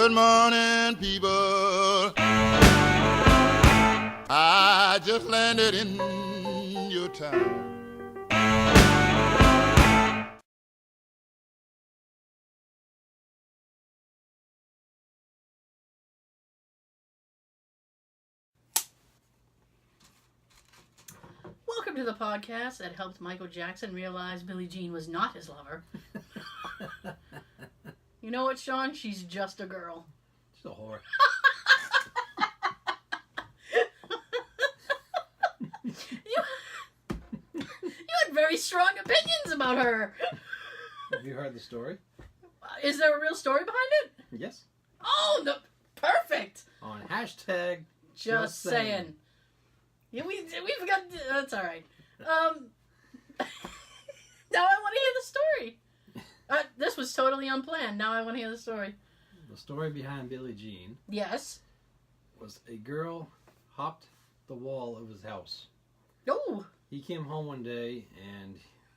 Good morning, people. I just landed in your town. Welcome to the podcast that helped Michael Jackson realize Billie Jean was not his lover. You know what, Sean? She's just a girl. She's a whore. You had very strong opinions about her. Have you heard the story? Is there a real story behind it? Yes. Oh, no, perfect. On hashtag Just saying. Yeah, we forgot. That's all right. Now I want to hear the story. This was totally unplanned. Now I want to hear the story. The story behind Billie Jean. Yes. Was a girl hopped the wall of his house. Oh. He came home one day and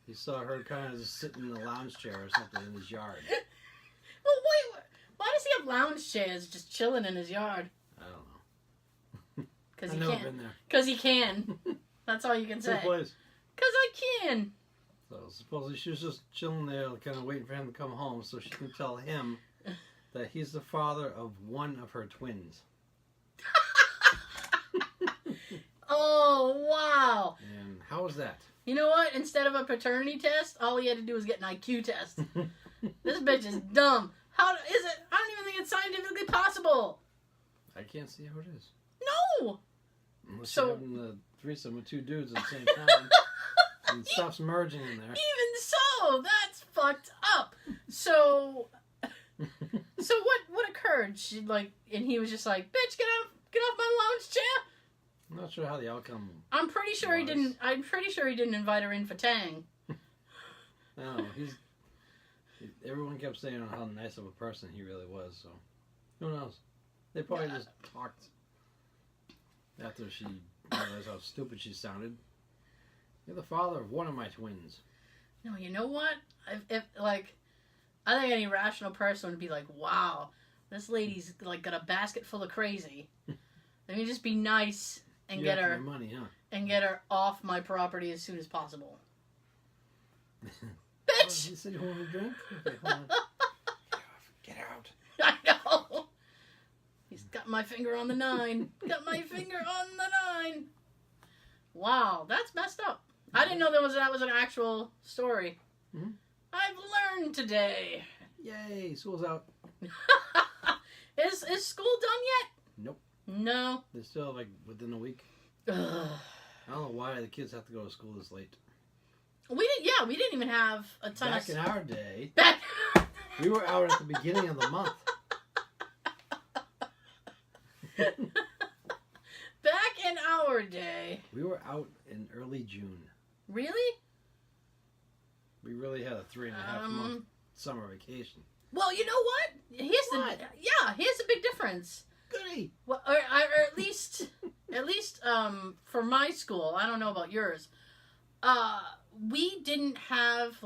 he saw her kind of just sitting in a lounge chair or something in his yard. Well, wait. Why does he have lounge chairs just chilling in his yard? I don't know. Because I've he never can. been there. Because he can. That's all you can say. Good place. Because I can. So supposedly she was just chilling there, kind of waiting for him to come home so she can tell him that he's the father of one of her twins. Oh, wow. And how was that? You know what? Instead of a paternity test, all he had to do was get an IQ test. This bitch is dumb. How is it? I don't even think it's scientifically possible. I can't see how it is. No. Unless So- you're having the threesome with two dudes at the same time. And stuff's merging in there. Even so, that's fucked up. So what occurred? She and he was just like, "Bitch, get off my lounge chair." I'm not sure how the outcome. I'm pretty sure he didn't invite her in for Tang. No, everyone kept saying how nice of a person he really was. So who knows? They probably just talked after she realized how stupid she sounded. You're the father of one of my twins. No, you know what? I think any rational person would be like, "Wow, this lady's got a basket full of crazy. Let me just be nice and get her money, huh? and get her off my property as soon as possible." Oh, Bitch! you said you wanted a drink? Okay, hold on. Get out. I know. He's got my finger on the 9. Got my finger on the 9. Wow, that's messed up. I didn't know that was an actual story. Mm-hmm. I've learned today. Yay, school's out. Is school done yet? Nope. No. They're still within a week. Ugh. I don't know why the kids have to go to school this late. We didn't even have a ton Back of... in our day, Back... we were out at the beginning of the month. Back in our day. We were out in early June. Really? We really had a 3.5 month summer vacation. Well, you know what? Here's a big difference. Goody. Well, or at least for my school, I don't know about yours. We didn't have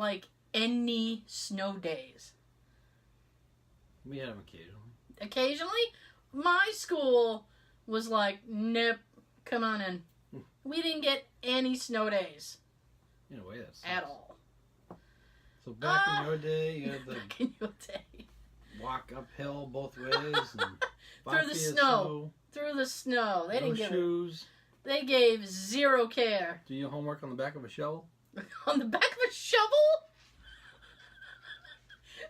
any snow days. We had them occasionally. Occasionally, my school was like, "Nope, come on in." We didn't get any snow days. In a way, that's at all. So back in your day, you had to Back in your day. walk uphill both ways and Through the snow. Through the snow. They no didn't give shoes. They gave zero care. Do your homework on the back of a shovel? On the back of a shovel?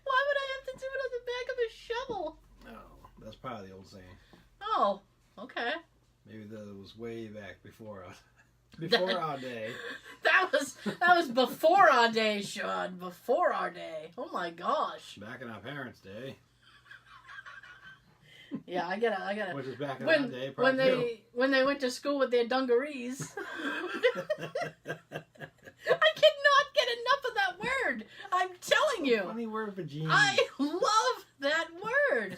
Why would I have to do it on the back of a shovel? No, that's probably the old saying. Oh, okay. Maybe that was way back before our day. That was before our day, Sean. Before our day. Oh my gosh. Back in our parents' day. Yeah, I gotta. Which is back in our day. When they went to school with their dungarees. I cannot get enough of that word. I'm telling you. Funny word for jeans. I love that word.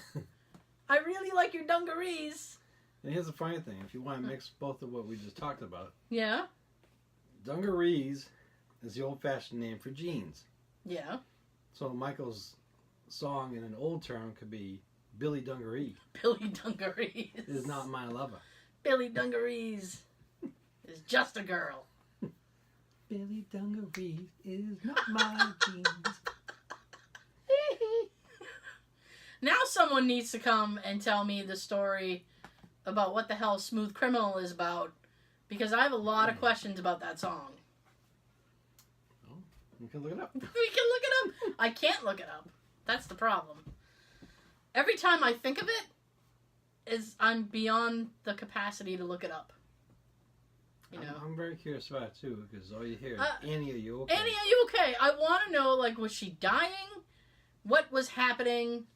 I really like your dungarees. And here's the funny thing: if you want to mix both of what we just talked about, Yeah. dungarees is the old-fashioned name for jeans. Yeah. So Michael's song in an old term could be Billy Dungaree Billy Dungarees. is not my lover. Billy Dungarees is just a girl. Billy Dungaree is not my jeans. Now someone needs to come and tell me the story about what the hell Smooth Criminal is about, because I have a lot of questions about that song. Oh, you can look it up. We can look it up. I can't look it up. That's the problem. Every time I think of it, I'm beyond the capacity to look it up. You know. I'm very curious about it too, because all you hear is, Annie, are you okay? Annie, are you okay? I want to know, like, was she dying? What was happening?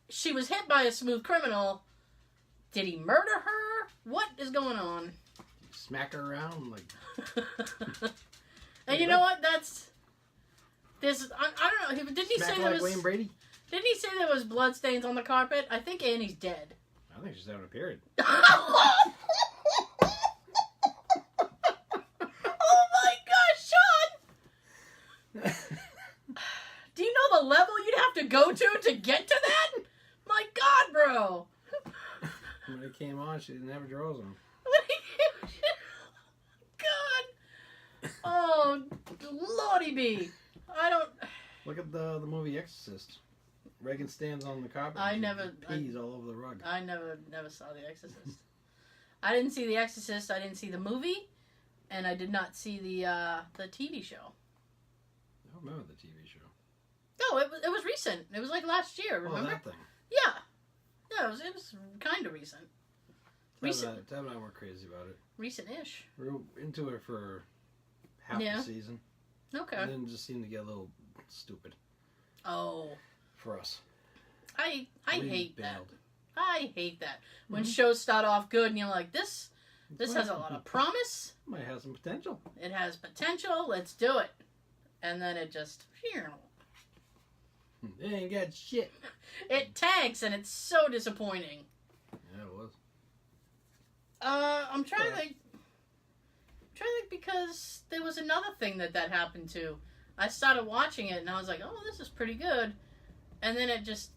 She was hit by a smooth criminal. Did he murder her? What is going on? Smack her around like. And you know what? That's this. I don't know. Didn't he Smack say her there like was? Wayne Brady? Didn't he say there was bloodstains on the carpet? I think Annie's dead. I think she's having a period. Oh my gosh, Sean! Do you know the level you'd have to go to get to that? My God, bro! When it came on, she didn't have her drawers on. God! Oh, Lordy be! I don't. Look at the movie Exorcist. Reagan stands on the carpet. I and never. pees all over the rug. I never saw The Exorcist. I didn't see The Exorcist. I didn't see the movie, and I did not see the TV show. I don't remember the TV show. No, it was recent. It was like last year. Remember? Oh, that thing. Yeah, it was kind of recent. Recent. Tab and I were crazy about it. Recent-ish. We were into it for half the season. Okay. And then it just seemed to get a little stupid. Oh. For us. I We hate that. bailed. I hate that. When shows start off good and you're like, this has a lot of promise. Might have some potential. It has potential. Let's do it. And then it just... It ain't got shit. It tanks and it's so disappointing. Yeah, it was. I'm trying to think because there was another thing that happened to. I started watching it and I was like, oh, this is pretty good. And then it just...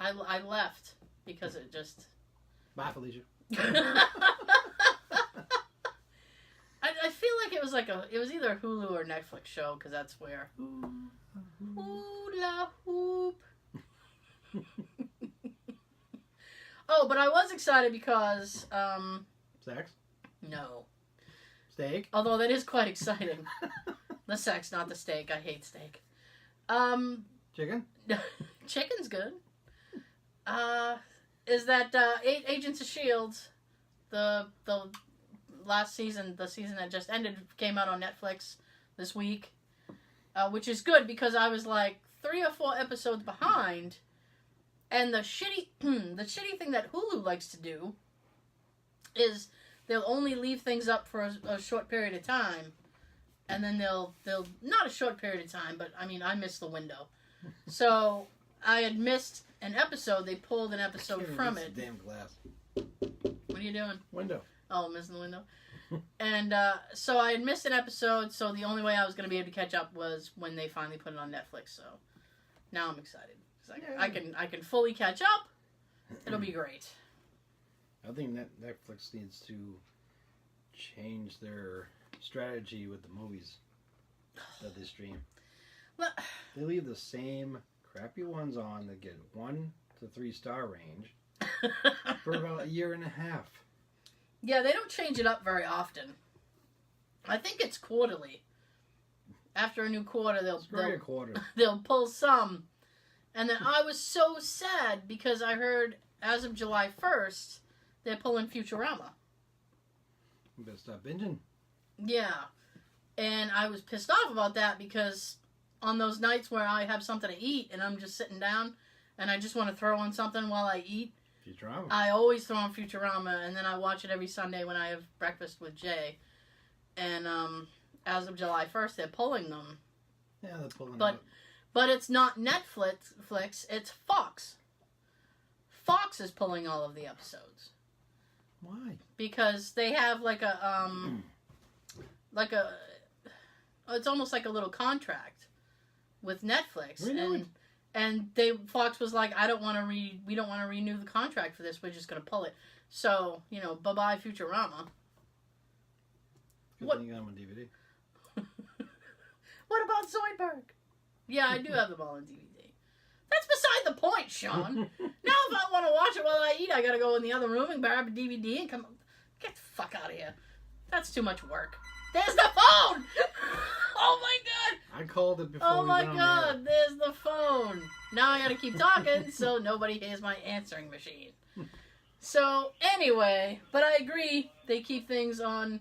I left because it just... Bye, Felicia. I feel like it was it was either a Hulu or Netflix show, because that's where... Hula hoop. Oh, but I was excited because, Sex? No. Steak? Although that is quite exciting. The sex, not the steak. I hate steak. Chicken? Chicken's good. Is that Agents of S.H.I.E.L.D., the last season, the season that just ended, came out on Netflix this week, which is good because I was like 3 or 4 episodes behind, and the shitty thing that Hulu likes to do is they'll only leave things up for a short period of time, and then they'll not a short period of time, but I mean I missed the window, so I had missed an episode. They pulled an episode from it. Damn glass. What are you doing? Window. Oh, missing the window. And so I had missed an episode, so the only way I was going to be able to catch up was when they finally put it on Netflix. So now I'm excited. I can fully catch up. It'll be great. I think Netflix needs to change their strategy with the movies that they stream. Well, they leave the same crappy ones on that get 1 to 3 star range for about a year and a half. Yeah, they don't change it up very often. I think it's quarterly. After a new quarter, they'll pull some. And then I was so sad because I heard as of July 1st, they're pulling Futurama. You better stop binging. Yeah. And I was pissed off about that because on those nights where I have something to eat and I'm just sitting down and I just want to throw on something while I eat, Futurama. I always throw on Futurama, and then I watch it every Sunday when I have breakfast with Jay. And as of July 1st, they're pulling them. Yeah, they're pulling them. But it's not Netflix, it's Fox. Fox is pulling all of the episodes. Why? Because they have it's almost like a little contract with Netflix. Really? And Fox was like, we don't want to renew the contract for this. We're just going to pull it. So, bye-bye Futurama. Good thing you got them on DVD. What about Zoidberg? Yeah, I do have them all on DVD. That's beside the point, Sean. Now if I want to watch it while I eat, I got to go in the other room and grab a DVD and come... Get the fuck out of here. That's too much work. There's the phone! Oh my god! I called it before. Oh my god, there's the phone. Now I gotta keep talking so nobody hears my answering machine. So, anyway, but I agree, they keep things on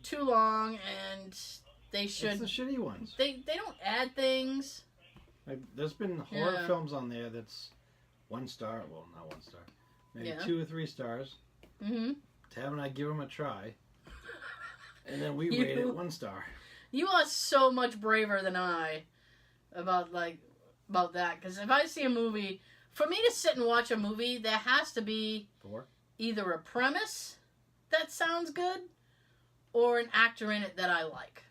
too long and they should... It's the shitty ones. They don't add things. Like, there's been horror films on there that's 1 star. Well, not 1 star. Maybe 2 or 3 stars. Mm-hmm. Tab and I give them a try. And then we rate it 1 star. You are so much braver than I about that. Because if I see a movie, for me to sit and watch a movie, there has to be either a premise that sounds good or an actor in it that I like.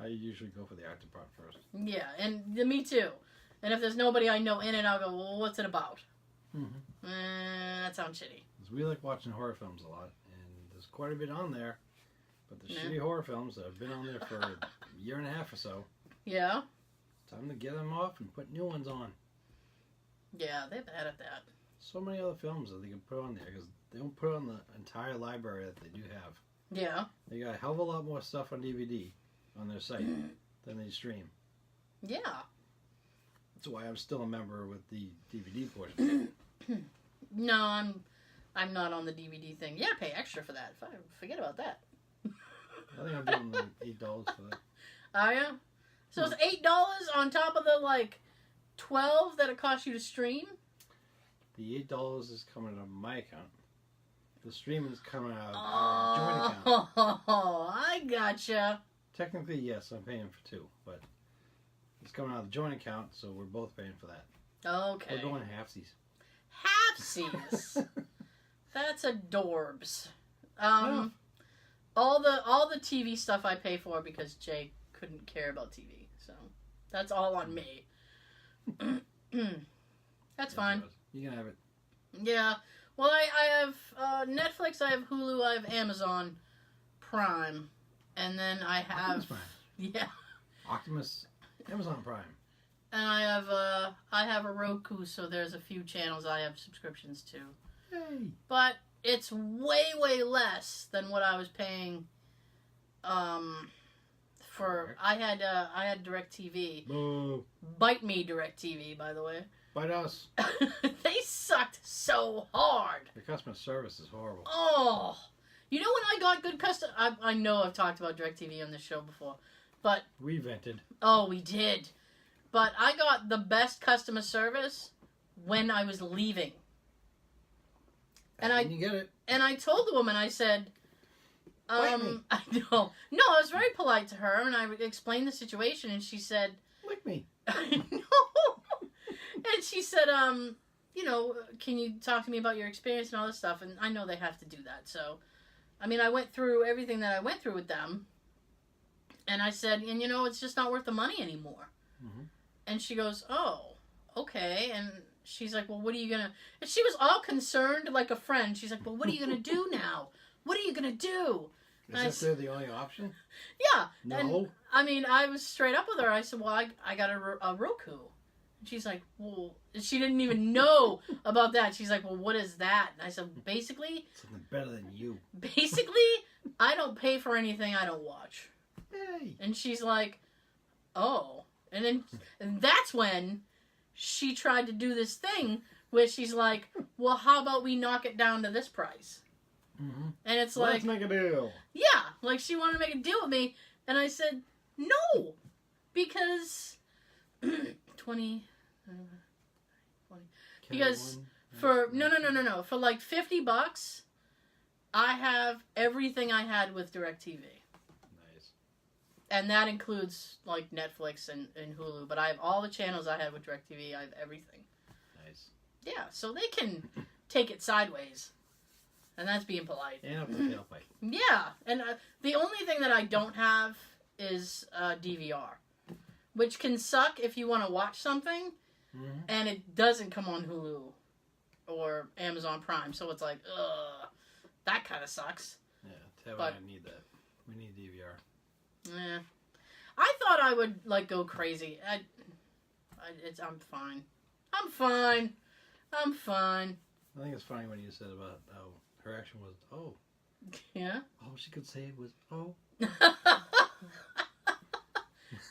I usually go for the actor part first. Yeah, and me too. And if there's nobody I know in it, I'll go, well, what's it about? Mm-hmm. That sounds shitty. Because we like watching horror films a lot, and there's quite a bit on there. But the shitty horror films that have been on there for a year and a half or so. Yeah. It's time to get them off and put new ones on. Yeah, they're bad at that. So many other films that they can put on there because they don't put on the entire library that they do have. Yeah. They got a hell of a lot more stuff on DVD on their site than they stream. Yeah. That's why I'm still a member with the DVD portion. No, I'm not on the DVD thing. Yeah, pay extra for that. Forget about that. I think I'm doing like $8 for that. Are you? So it's $8 on top of the $12 that it costs you to stream? The $8 is coming out of my account. The stream is coming out of our joint account. Oh, I gotcha. Technically, yes, I'm paying for 2, but it's coming out of the joint account, so we're both paying for that. Okay. We're going halfsies. Halfsies. That's adorbs. All the TV stuff I pay for because Jay couldn't care about TV, so that's all on me. That's fine. You can have it. Yeah. Well, I have Netflix, I have Hulu, I have Amazon Prime, and then I have Optimus Prime. Yeah. Optimus, Amazon Prime. And I have a Roku, so there's a few channels I have subscriptions to. Hey. But it's way less than what I was paying. For I had DirecTV. Boo. Bite me, DirecTV, by the way. Bite us. They sucked so hard. The customer service is horrible. Oh, you know when I got good customer. I know I've talked about DirecTV on this show before, but we vented. Oh, we did. But I got the best customer service when I was leaving. And you get it. And I told the woman, I said, I know. No, I was very polite to her, and I explained the situation, and she said... Lick me. No. And she said, can you talk to me about your experience and all this stuff? And I know they have to do that, so... I mean, I went through everything that I went through with them, and I said, and it's just not worth the money anymore. Mm-hmm. And she goes, oh, okay, and... She's like, well, what are you going to... And she was all concerned like a friend. She's like, well, what are you going to do now? What are you going to do? Is that the only option? Yeah. No? And, I mean, I was straight up with her. I said, well, I got a Roku. And she's like, well... She didn't even know about that. She's like, well, what is that? And I said, basically... Something better than you. Basically, I don't pay for anything I don't watch. Hey. And she's like, oh. And that's when... She tried to do this thing where she's like, well, how about we knock it down to this price? Mm-hmm. And it's Let's make a deal. Yeah, like she wanted to make a deal with me. And I said, no, because 20, because for, no. For like $50, I have everything I had with DirecTV. And that includes, like, Netflix and Hulu. But I have all the channels I had with DirecTV. I have everything. Nice. Yeah, so they can take it sideways. And that's being polite. And up the tailpipe. Yeah. And the only thing that I don't have is DVR. Which can suck if you want to watch something. and it doesn't come on Hulu or Amazon Prime, so it's like, ugh, that kind of sucks. Yeah, Tab and I need that. We need DVR. Yeah, I thought I would like go crazy. I'm fine. I'm fine. I'm fine. I think it's funny when you said about how her action was, oh. Yeah. All she could say was, oh.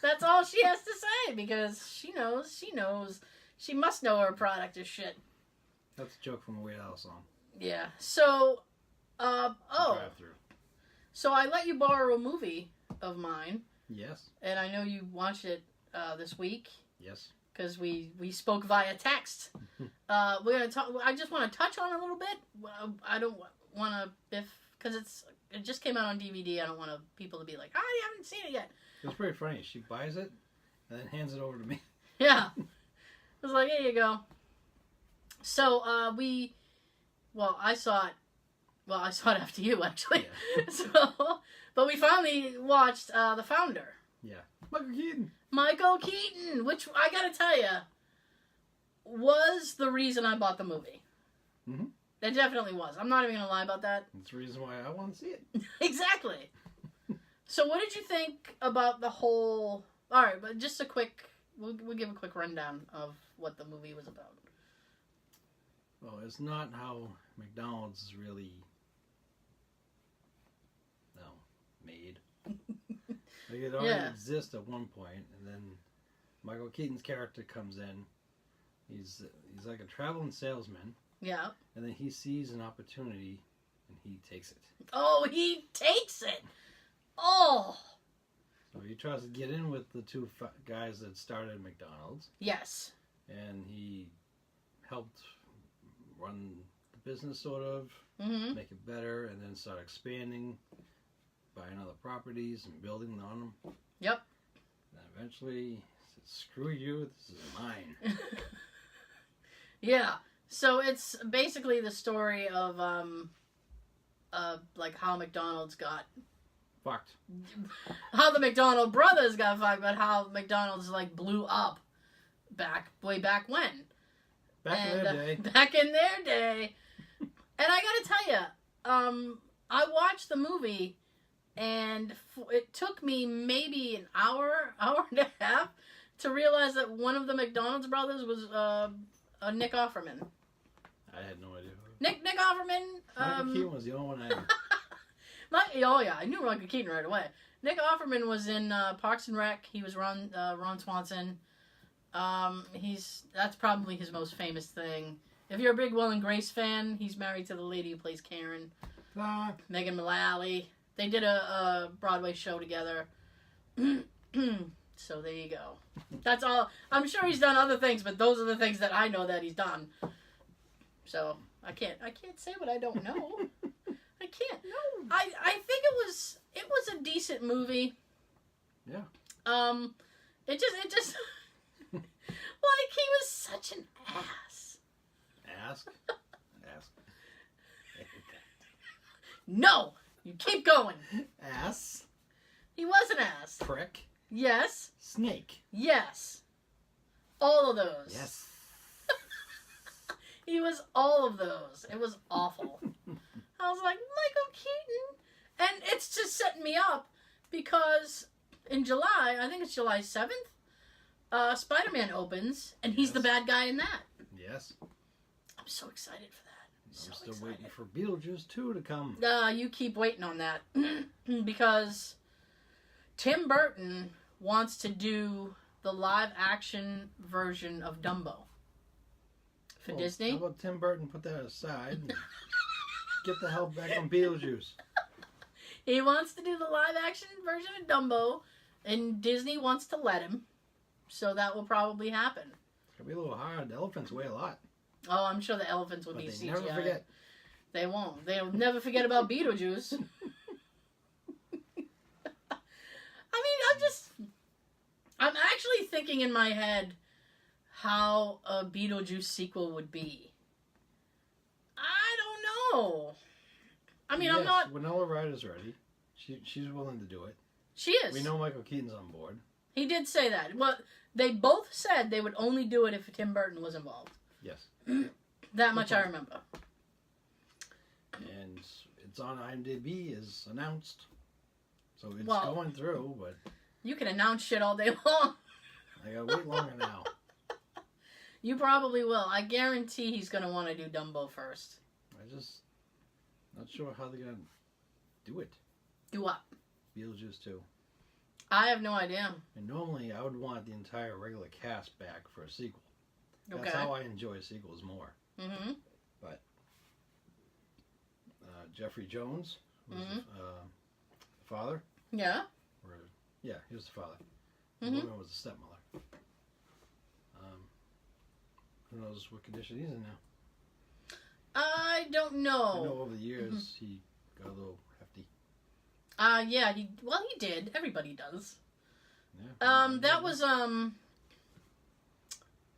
That's all she has to say because she knows. She must know her product is shit. That's a joke from a Weird Al song. Yeah. So, Drive-through. So I let you borrow a movie of mine. Yes. And I know you watched it this week. Yes. Because we spoke via text. We're gonna talk. I just want to touch on it a little bit. I don't want to because it just came out on DVD. I don't want people to be like, you haven't seen it yet. It was pretty funny. She buys it and then hands it over to me. Yeah. I was like, here you go. So I saw it. Well, I saw it after you actually. Yeah. But we finally watched The Founder. Yeah. Michael Keaton. Michael Keaton, which I gotta tell you, was the reason I bought the movie. Mm-hmm. It definitely was. I'm not even gonna lie about that. That's the reason why I want to see it. Exactly. So what did you think about the whole... Alright, but just a quick... We'll give a quick rundown of what the movie was about. Well, it's not how McDonald's is really... made. Like it already exists at one point, and then Michael Keaton's character comes in. He's like a traveling salesman. Yeah. And then he sees an opportunity, and he takes it. Oh, he takes it! Oh! So he tries to get in with the two guys that started McDonald's. Yes. And he helped run the business, sort of, make it better, and then start expanding, buying other properties and building on them. Yep. And eventually, he said, screw you, this is mine. Yeah. So it's basically the story of like how McDonald's got fucked. How the McDonald brothers got fucked, but how McDonald's like blew up way back when. Back in their day. Back in their day. And I gotta tell you, I watched the movie, and it took me maybe an hour and a half to realize that one of the McDonald's brothers was Nick Offerman. I had no idea. Nick Offerman. Michael Keaton was the only one I knew. Oh yeah, I knew Michael Keaton right away. Nick Offerman was in Parks and Rec. He was Ron Swanson. That's probably his most famous thing. If you're a big Will and Grace fan, he's married to the lady who plays Karen, Megan Mullally. They did a Broadway show together. So there you go. That's all. I'm sure he's done other things, but those are the things that I know that he's done. So I can't say what I don't know. I can't. No. I think it was a decent movie. Yeah. It just like he was such an ass. Ask. No, you keep going. Ass. He was an ass. Prick. Yes. Snake. Yes. All of those. Yes. He was all of those. It was awful. I was like, Michael Keaton. And it's just setting me up because in July, I think it's July 7th, Spider-Man opens, and he's the bad guy in that. Yes. I'm so excited for that. I'm still waiting for Beetlejuice 2 to come. You keep waiting on that. Because Tim Burton wants to do the live-action version of Dumbo. For Disney. How about Tim Burton put that aside and get the hell back on Beetlejuice? He wants to do the live-action version of Dumbo, and Disney wants to let him. So that will probably happen. It's going to be a little hard. The elephants weigh a lot. Oh, I'm sure the elephants will be CGI. They never forget. They won't. They'll never forget about Beetlejuice. I'm actually thinking in my head how a Beetlejuice sequel would be. I don't know. I mean, yes, I'm not... Winona Ryder's ready. She's willing to do it. She is. We know Michael Keaton's on board. He did say that. Well, they both said they would only do it if Tim Burton was involved. Yes. That much I remember. And it's on IMDb as announced. So it's Well, going through, but you can announce shit all day long. I gotta wait longer now. You probably will. I guarantee he's going to want to do Dumbo first. I just not sure how they're gonna do it. Do what? Beetlejuice 2. I have no idea. And normally I would want the entire regular cast back for a sequel. Okay. That's how I enjoy sequels more. Mm-hmm. But Jeffrey Jones was the father. Yeah. Yeah, he was the father. The Mm-hmm. woman was the stepmother. Who knows what condition he's in now? I don't I know. know over the years he got a little hefty. Yeah, he did. Everybody does. Yeah. That was,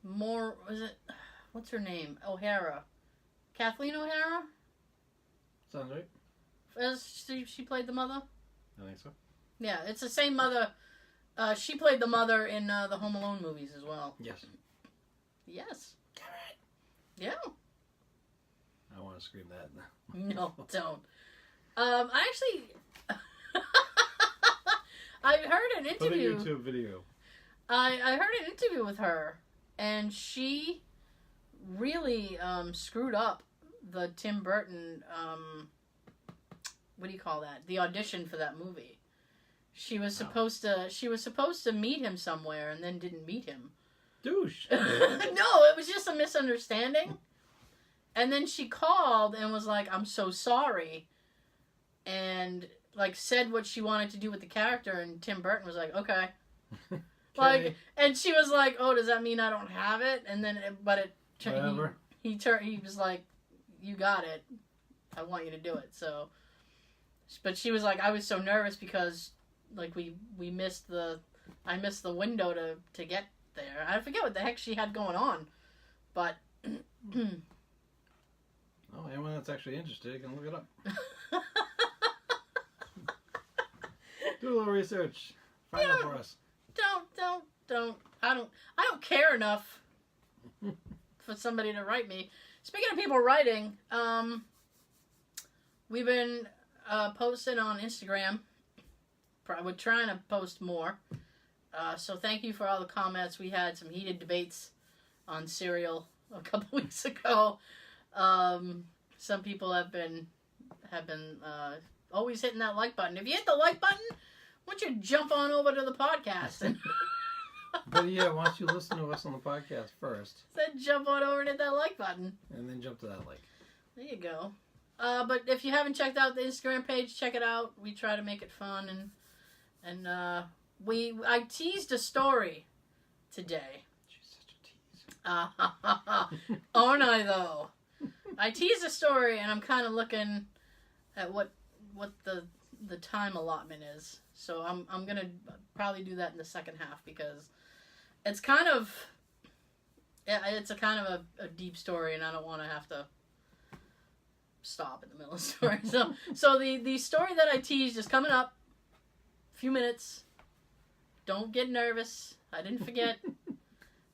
more, was it, what's her name? O'Hara. Kathleen O'Hara? Sounds right. As she played the mother? I think so. Yeah, it's the same mother. She played the mother in the Home Alone movies as well. Yes. Yes. Yeah. I want to scream that. No, don't. I actually... I heard an interview. Put a YouTube video. I heard an interview with her, and she really screwed up the Tim Burton, what do you call that? The audition for that movie. She was supposed to meet him somewhere and then didn't meet him. Douche. No, it was just a misunderstanding. And then she called and was like, "I'm so sorry," and like said what she wanted to do with the character, and Tim Burton was like, "Okay." Like, and she was like, "Oh, does that mean I don't have it?" And then, he was like, "You got it. I want you to do it." So, but she was like, "I was so nervous because like we missed I missed the window to get there. I forget what the heck she had going on, but." Oh, anyone that's actually interested can look it up. Do a little research. Find out for us. Don't. I don't care enough for somebody to write me. Speaking of people writing, we've been posting on Instagram. We're trying to post more. So thank you for all the comments. We had some heated debates on Serial a couple weeks ago. Some people have been always hitting that like button. If you hit the like button, why don't you jump on over to the podcast and But yeah, why don't you listen to us on the podcast first, then jump on over and hit that like button. and then jump to that like. There you go. But if you haven't checked out the Instagram page, check it out. We try to make it fun, and I teased a story today. She's such a tease. Aren't I though? I teased a story, and I'm kind of looking at what the time allotment is. So I'm gonna probably do that in the second half because it's kind of a deep story, and I don't want to have to stop in the middle of the story. So the story that I teased is coming up. A few minutes. Don't get nervous. I didn't forget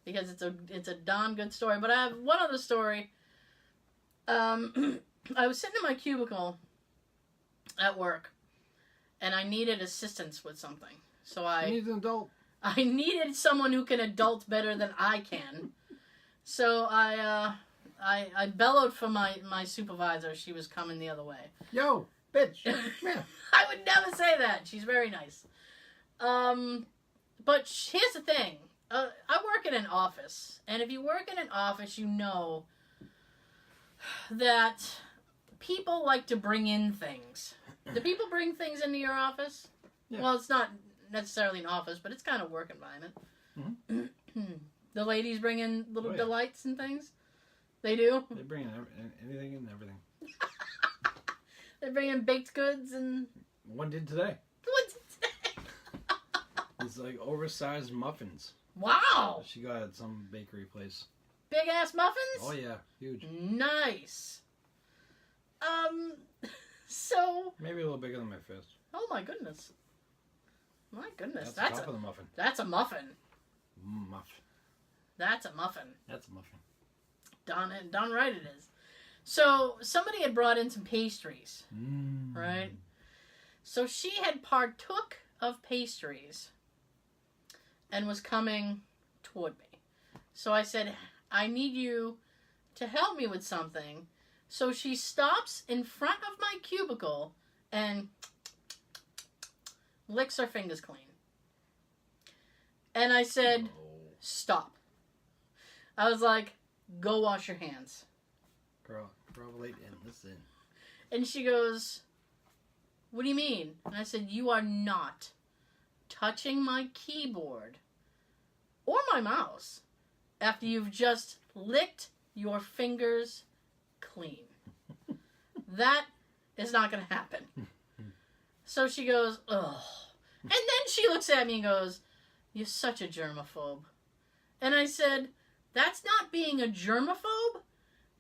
because it's a darn good story. But I have one other story. I was sitting in my cubicle at work, and I needed assistance with something. So You need an adult. I needed someone who can adult better than I can. So I bellowed for my supervisor. She was coming the other way. Yo, bitch. Yeah. I would never say that. She's very nice. But here's the thing. I work in an office. And if you work in an office, you know that people like to bring in things. Do people bring things into your office? Yeah. Well, it's not necessarily an office, but it's kind of work environment. Mm-hmm. The ladies bring in little yeah. delights and things. They do? They bring in anything and everything. They bring in baked goods and... One did today. What's it? It's like oversized muffins. Wow! She got at some bakery place. Big ass muffins? Oh yeah, huge. Nice. So... Maybe a little bigger than my fist. Oh my goodness. My goodness, That's the top of the muffin. That's a muffin. Muffin. That's a muffin. That's a muffin. Done right it is. So somebody had brought in some pastries, right? So she had partook of pastries and was coming toward me. So I said, I need you to help me with something. So she stops in front of my cubicle and licks her fingers clean. And I said, stop. I was like, go wash your hands. Girl, relate and listen. And she goes, what do you mean? And I said, you are not touching my keyboard or my mouse after you've just licked your fingers clean. That is not going to happen. So she goes, ugh. And then she looks at me and goes, you're such a germaphobe. And I said, that's not being a germaphobe.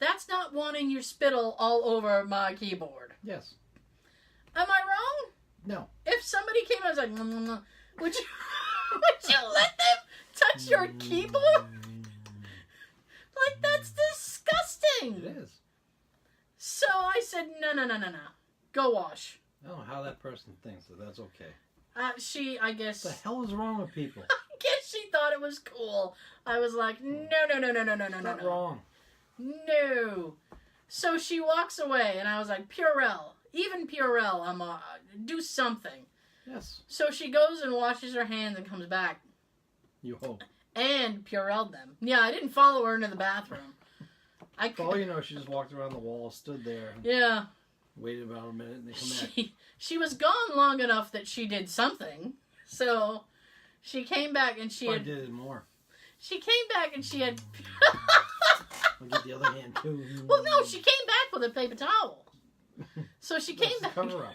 That's not wanting your spittle all over my keyboard. Yes. Am I wrong? No. If somebody came and was like, would you let them touch your keyboard? Like, that's disgusting. It is. So I said, no. Go wash. I don't know how that person thinks that that's okay. I guess... What the hell is wrong with people? I guess she thought it was cool. I was like, no. Not wrong. No. So she walks away, and I was like, Purell. Even Purell, do something. Yes. So she goes and washes her hands and comes back. You hope. And Purelled them. Yeah, I didn't follow her into the bathroom. For all you know, she just walked around the wall, stood there. Yeah. Waited about a minute, and they come back. She was gone long enough that she did something. So she came back and she did it more. She came back and she had... I'll get the other hand, too. Well, no, she came back with a paper towel. So she came back... cover up.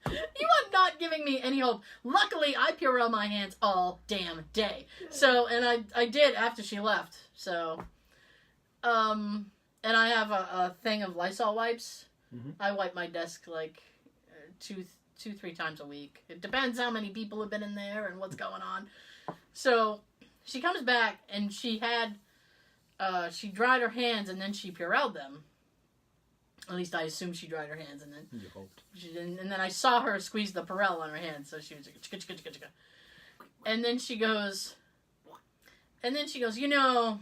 You are not giving me any hope. Luckily, I Purell my hands all damn day. So, and I did after she left. So, and I have a thing of Lysol wipes. Mm-hmm. I wipe my desk like 2-3 times a week. It depends how many people have been in there and what's going on. So, she comes back and she had, she dried her hands and then she Purelled them. At least I assume she dried her hands and then... You hoped. And then I saw her squeeze the Purell on her hand, so she was like, chicka, chicka, chicka, chicka. And then she goes, you know,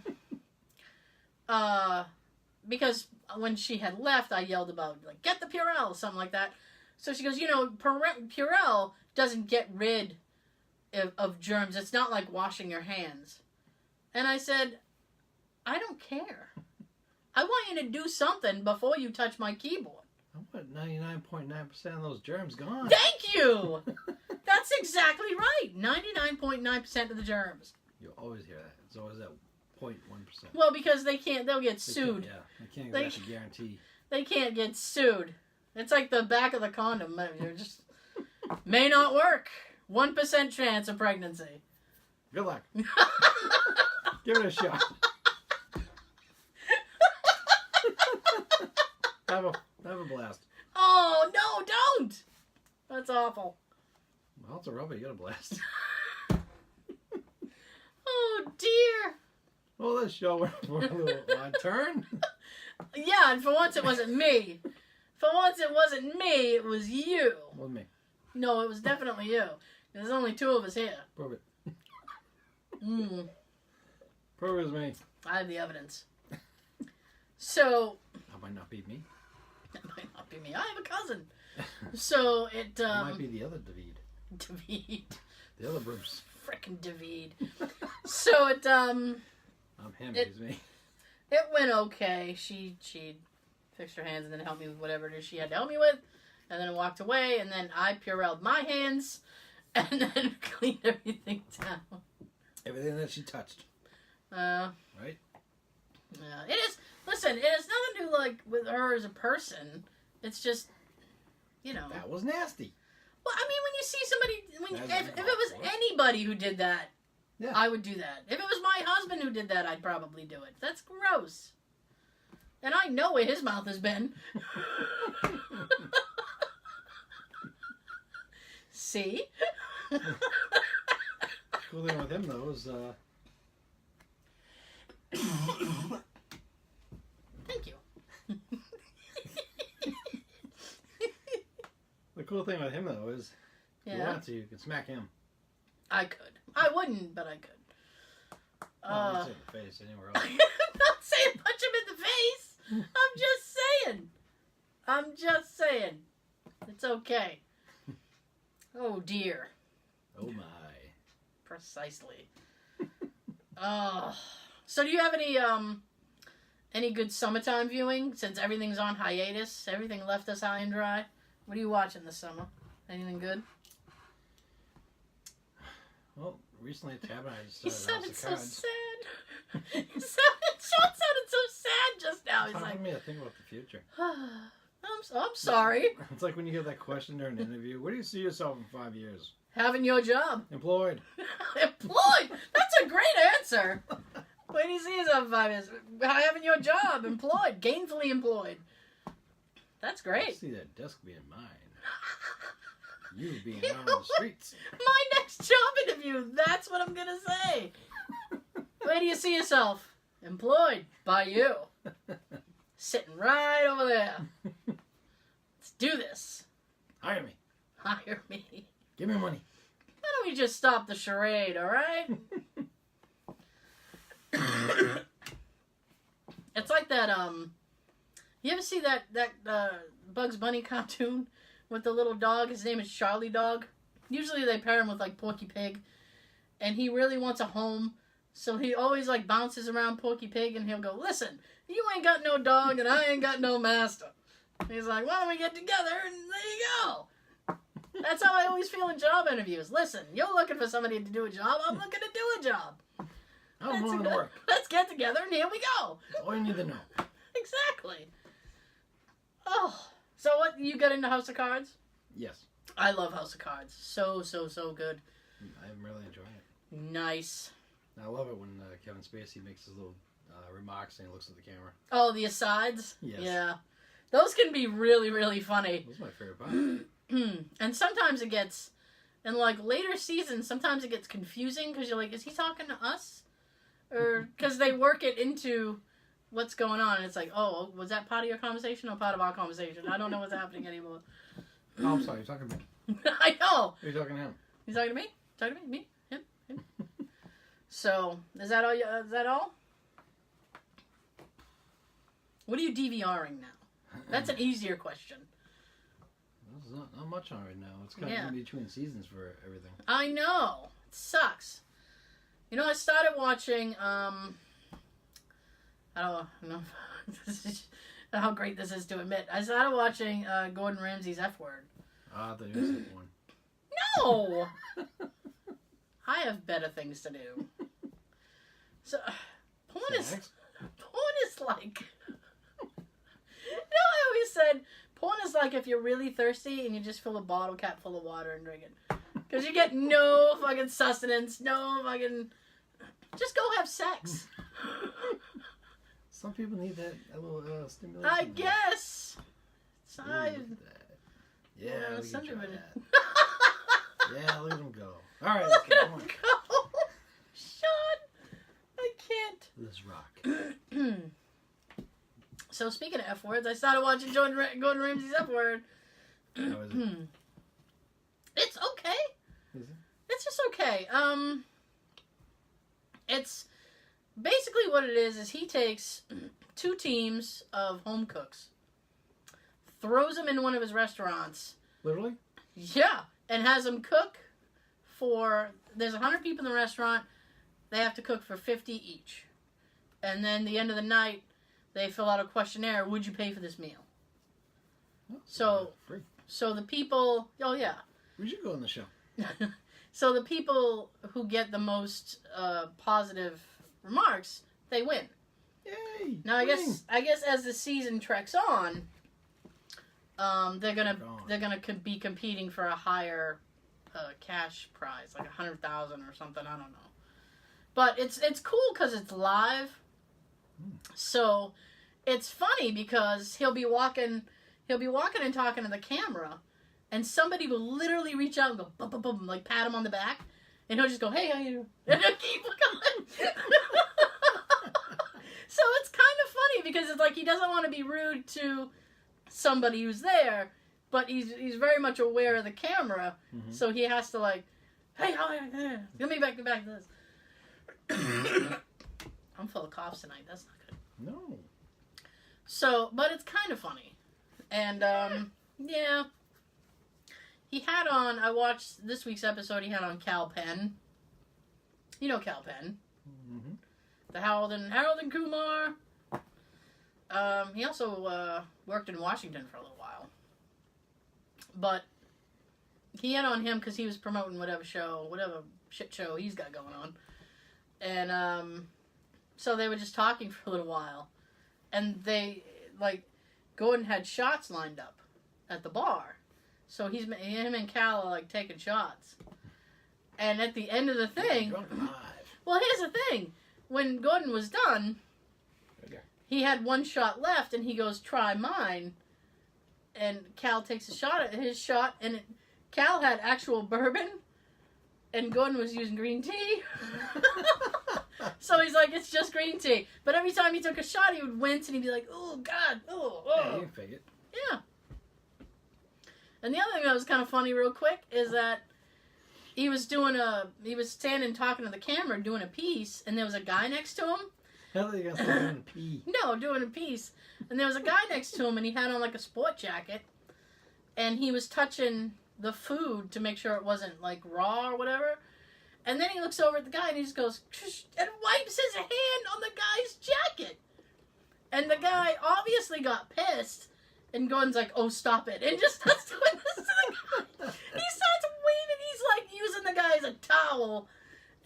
because when she had left, I yelled about, like, get the Purell, something like that. So she goes, you know, Purell doesn't get rid of germs. It's not like washing your hands. And I said, I don't care. I want you to do something before you touch my keyboard. I want 99.9% of those germs gone. Thank you! That's exactly right. 99.9% of the germs. You always hear that. It's always that 0.1%. Well, because they'll get sued. They can't exactly guarantee. They can't get sued. It's like the back of the condom. You're just... may not work. 1% chance of pregnancy. Good luck. Give it a shot. Have a blast. Oh, no, don't! That's awful. Well, it's a rubber. You got a blast. Oh, dear. Well, let's show her for a little turn. Yeah, and for once it wasn't me. For once it wasn't me, it was you. It was me. No, it was definitely you. There's only 2 of us here. Prove it. Prove it was me. I have the evidence. So... That might not be me. That might not be me. I have a cousin. So it... It might be the other David. David. The other Bruce. Frickin' David. So it... I'm him, he's me. It went okay. She fixed her hands and then helped me with whatever it is she had to help me with. And then walked away. And then I Purelled my hands. And then cleaned everything down. Everything that she touched. Right? Yeah. It is... Listen, it has nothing to do, like, with her as a person. It's just, you know. That was nasty. Well, I mean, when you see somebody... If it was anybody who did that, yeah. I would do that. If it was my husband who did that, I'd probably do it. That's gross. And I know where his mouth has been. See? Cool thing with him though is Thank you. the cool thing with him though is if you Yeah. want to, you can smack him. I could. I wouldn't, but I could. Not in the face, anywhere else. I'm not saying punch him in the face. I'm just saying. It's okay. Oh dear. Oh my. Precisely. Oh. So do you have any good summertime viewing since everything's on hiatus? Everything left us high and dry. What are you watching this summer? Anything good? Well, recently Tab and I just He started sounded House of so Cards. sad. Sean sounded so sad just now. He's It's like, like me to think about the future. I'm sorry. It's like when you get that question during an interview. Where do you see yourself in 5 years? Having your job. Employed. Employed. That's a great answer. Where do you see yourself in 5 years? Having your job. Employed. Gainfully employed. That's I great. see that desk being mine. You being You out on know the what? streets. My next job interview. That's what I'm going to say. Where do you see yourself? Employed by you. Sitting right over there. Let's do this. Hire me. Hire me. Give me money. Why don't we just stop the charade, all right? It's like that, you ever see that Bugs Bunny cartoon with the little dog? His name is Charlie Dog. Usually they pair him with, like, Porky Pig. And he really wants a home. So he always, like, bounces around Porky Pig and he'll go, listen, you ain't got no dog and I ain't got no master. And he's like, why don't we get together? And there you go. That's how I always feel in job interviews. Listen, you're looking for somebody to do a job. I'm looking to do a job. I'm willing to work. Let's get together and here we go. That's all you need to know. Exactly. Oh, so what? You got into House of Cards? Yes. I love House of Cards. So good. I'm really enjoying it. Nice. I love it when Kevin Spacey makes his little remarks and he looks at the camera. Oh, the asides? Yes. Yeah. Those can be really, really funny. That's my favorite part. And sometimes it gets, in like later seasons, sometimes it gets confusing because you're like, is he talking to us? Or because they work it into what's going on. And it's like, oh, was that part of your conversation or part of our conversation? I don't know what's happening anymore. Oh, I'm sorry. You're talking to me. I know. You're talking to him. He's talking to me? Talking to me? Me? Him? So, is that all? Is that all? What are you DVRing now? That's an easier question. There's not much on right now. It's kind of in between seasons for everything. I know. It sucks. You know, I started watching, I don't know how great this is to admit. I started watching Gordon Ramsay's F Word. I thought you were saying one. No! I have better things to do. So, porn is like... I always said, porn is like if you're really thirsty and you just fill a bottle cap full of water and drink it. Because you get no fucking sustenance, no fucking... Just go have sex. Some people need that little stimulation. I guess. Ooh, look at that. Yeah, we can something try with it. that. Yeah, look at him go. All right, let's Look get at him going. go. Sean, I can't. Let's rock. So speaking of F words, I started watching Gordon Ramsay's F Word. How is it? It's okay. Is it? It's just okay. It's basically what it is he takes two teams of home cooks, throws them in one of his restaurants. Literally? Yeah, and has them cook for, there's 100 people in the restaurant, they have to cook for 50 each. And then the end of the night, they fill out a questionnaire, would you pay for this meal? Oh, So, free. so the people, oh yeah. We should go on the show. So the people who get the most positive remarks, they win. Yay! Now I winning. guess as the season treks on, they're gonna be competing for a higher cash prize, like 100,000 or something. I don't know, but it's cool because it's live. So it's funny because he'll be walking and talking to the camera, and somebody will literally reach out and go, bum, bum, bum, like pat him on the back, and he'll just go, hey, how you doing? And he'll keep going. So it's kind of funny because it's like he doesn't want to be rude to somebody who's there, but he's very much aware of the camera, so he has to like, hey, how are you? Let me back to this. I'm full of coughs tonight. That's not good. No. So, but it's kind of funny. And, yeah. He had on, I watched this week's episode, he had on Cal Penn. You know Cal Penn. Mm-hmm. The Harold and Kumar. He also worked in Washington for a little while. But he had on him because he was promoting whatever shit show he's got going on. And, so they were just talking for a little while. And they, like, Gordon had shots lined up at the bar. So him and Cal are, like, taking shots. And at the end of the thing... Well, here's the thing. When Gordon was done, he had one shot left, and he goes, try mine. And Cal takes a shot at his shot, and Cal had actual bourbon, and Gordon was using green tea. So he's like, it's just green tea. But every time he took a shot, he would wince, and he'd be like, oh, God, oh. Yeah, you can fake it. Yeah. And the other thing that was kind of funny real quick is that he was standing talking to the camera doing a piece, and there was a guy next to him. Hell, you got something to pee. No, doing a piece. And there was a guy next to him, and he had on like a sport jacket, and he was touching the food to make sure it wasn't like raw or whatever. And then he looks over at the guy, and he just goes, and wipes his hand on the guy's jacket. And the guy obviously got pissed, and Gordon's like, oh, stop it. And just starts doing this to the guy. He starts waving. He's like using the guy as a towel.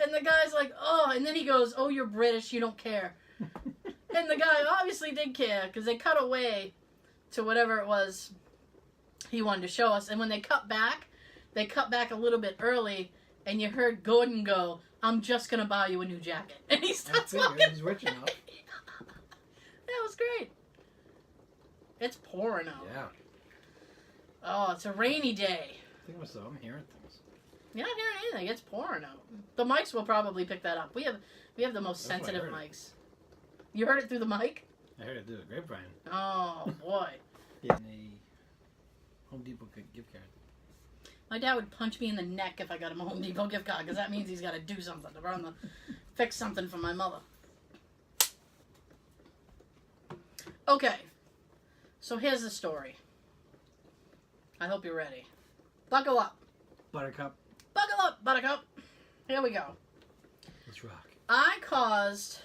And the guy's like, oh. And then he goes, oh, you're British. You don't care. And the guy obviously did care because they cut away to whatever it was he wanted to show us. And when they cut back a little bit early. And you heard Gordon go, I'm just going to buy you a new jacket. And he starts walking. He's rich enough. That was great. It's pouring out. Yeah. Oh, it's a rainy day. I think so. I'm hearing things. You're not hearing anything. It's pouring out. The mics will probably pick that up. We have the most sensitive mics. You heard it through the mic? I heard it through the grapevine. Oh, boy. Getting a Home Depot gift card. My dad would punch me in the neck if I got him a Home Depot gift card, because that means he's got to do something to fix something for my mother. Okay. So here's the story. I hope you're ready. Buckle up. Buttercup. Buckle up, Buttercup. Here we go. Let's rock. I caused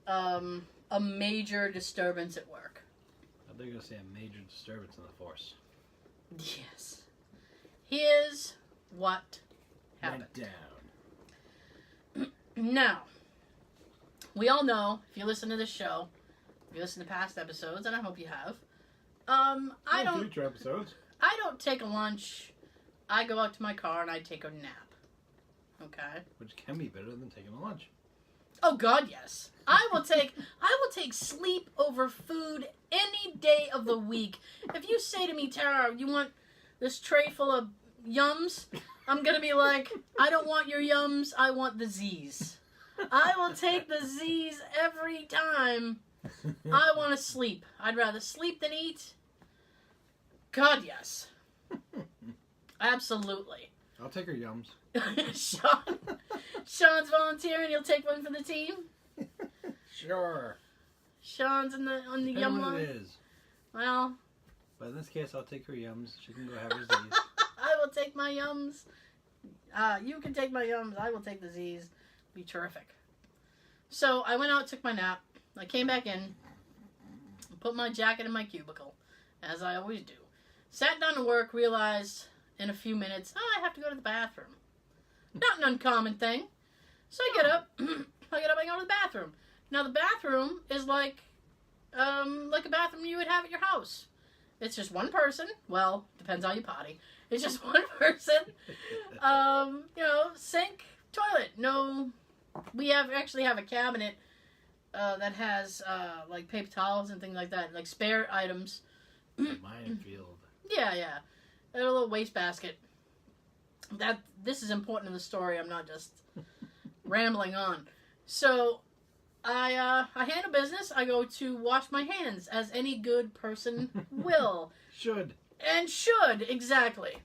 a major disturbance at work. I thought you were going to say a major disturbance in the force. Yes. Here's what happened. Went down. Now, we all know, if you listen to this show, if you listen to past episodes, and I hope you have, I don't future episodes. I don't take a lunch. I go out to my car and I take a nap. Okay? Which can be better than taking a lunch. Oh God, yes. I will take sleep over food any day of the week. If you say to me, Tara, you want this tray full of yums? I'm gonna be like, I don't want your yums, I want the Z's. I will take the Z's every time. I want to sleep. I'd rather sleep than eat. God, yes. Absolutely. I'll take her yums. Sean's volunteering. He'll take one for the team. Sure. Sean's on the Depends yum what line. it is. Well. But in this case, I'll take her yums. She can go have her Z's. I will take my yums. You can take my yums. I will take the Z's. Be terrific. So I went out, took my nap. I came back in, put my jacket in my cubicle, as I always do. Sat down to work, realized in a few minutes, I have to go to the bathroom. Not an uncommon thing. So I get up, and go to the bathroom. Now the bathroom is like a bathroom you would have at your house. It's just one person. Well, depends how you potty. It's just one person. Sink, toilet. No, we actually have a cabinet that has like paper towels and things like that, like spare items. Minefield. Yeah. A little wastebasket. This is important to the story. I'm not just rambling on. So, I handle business. I go to wash my hands, as any good person will. Should. And should, exactly.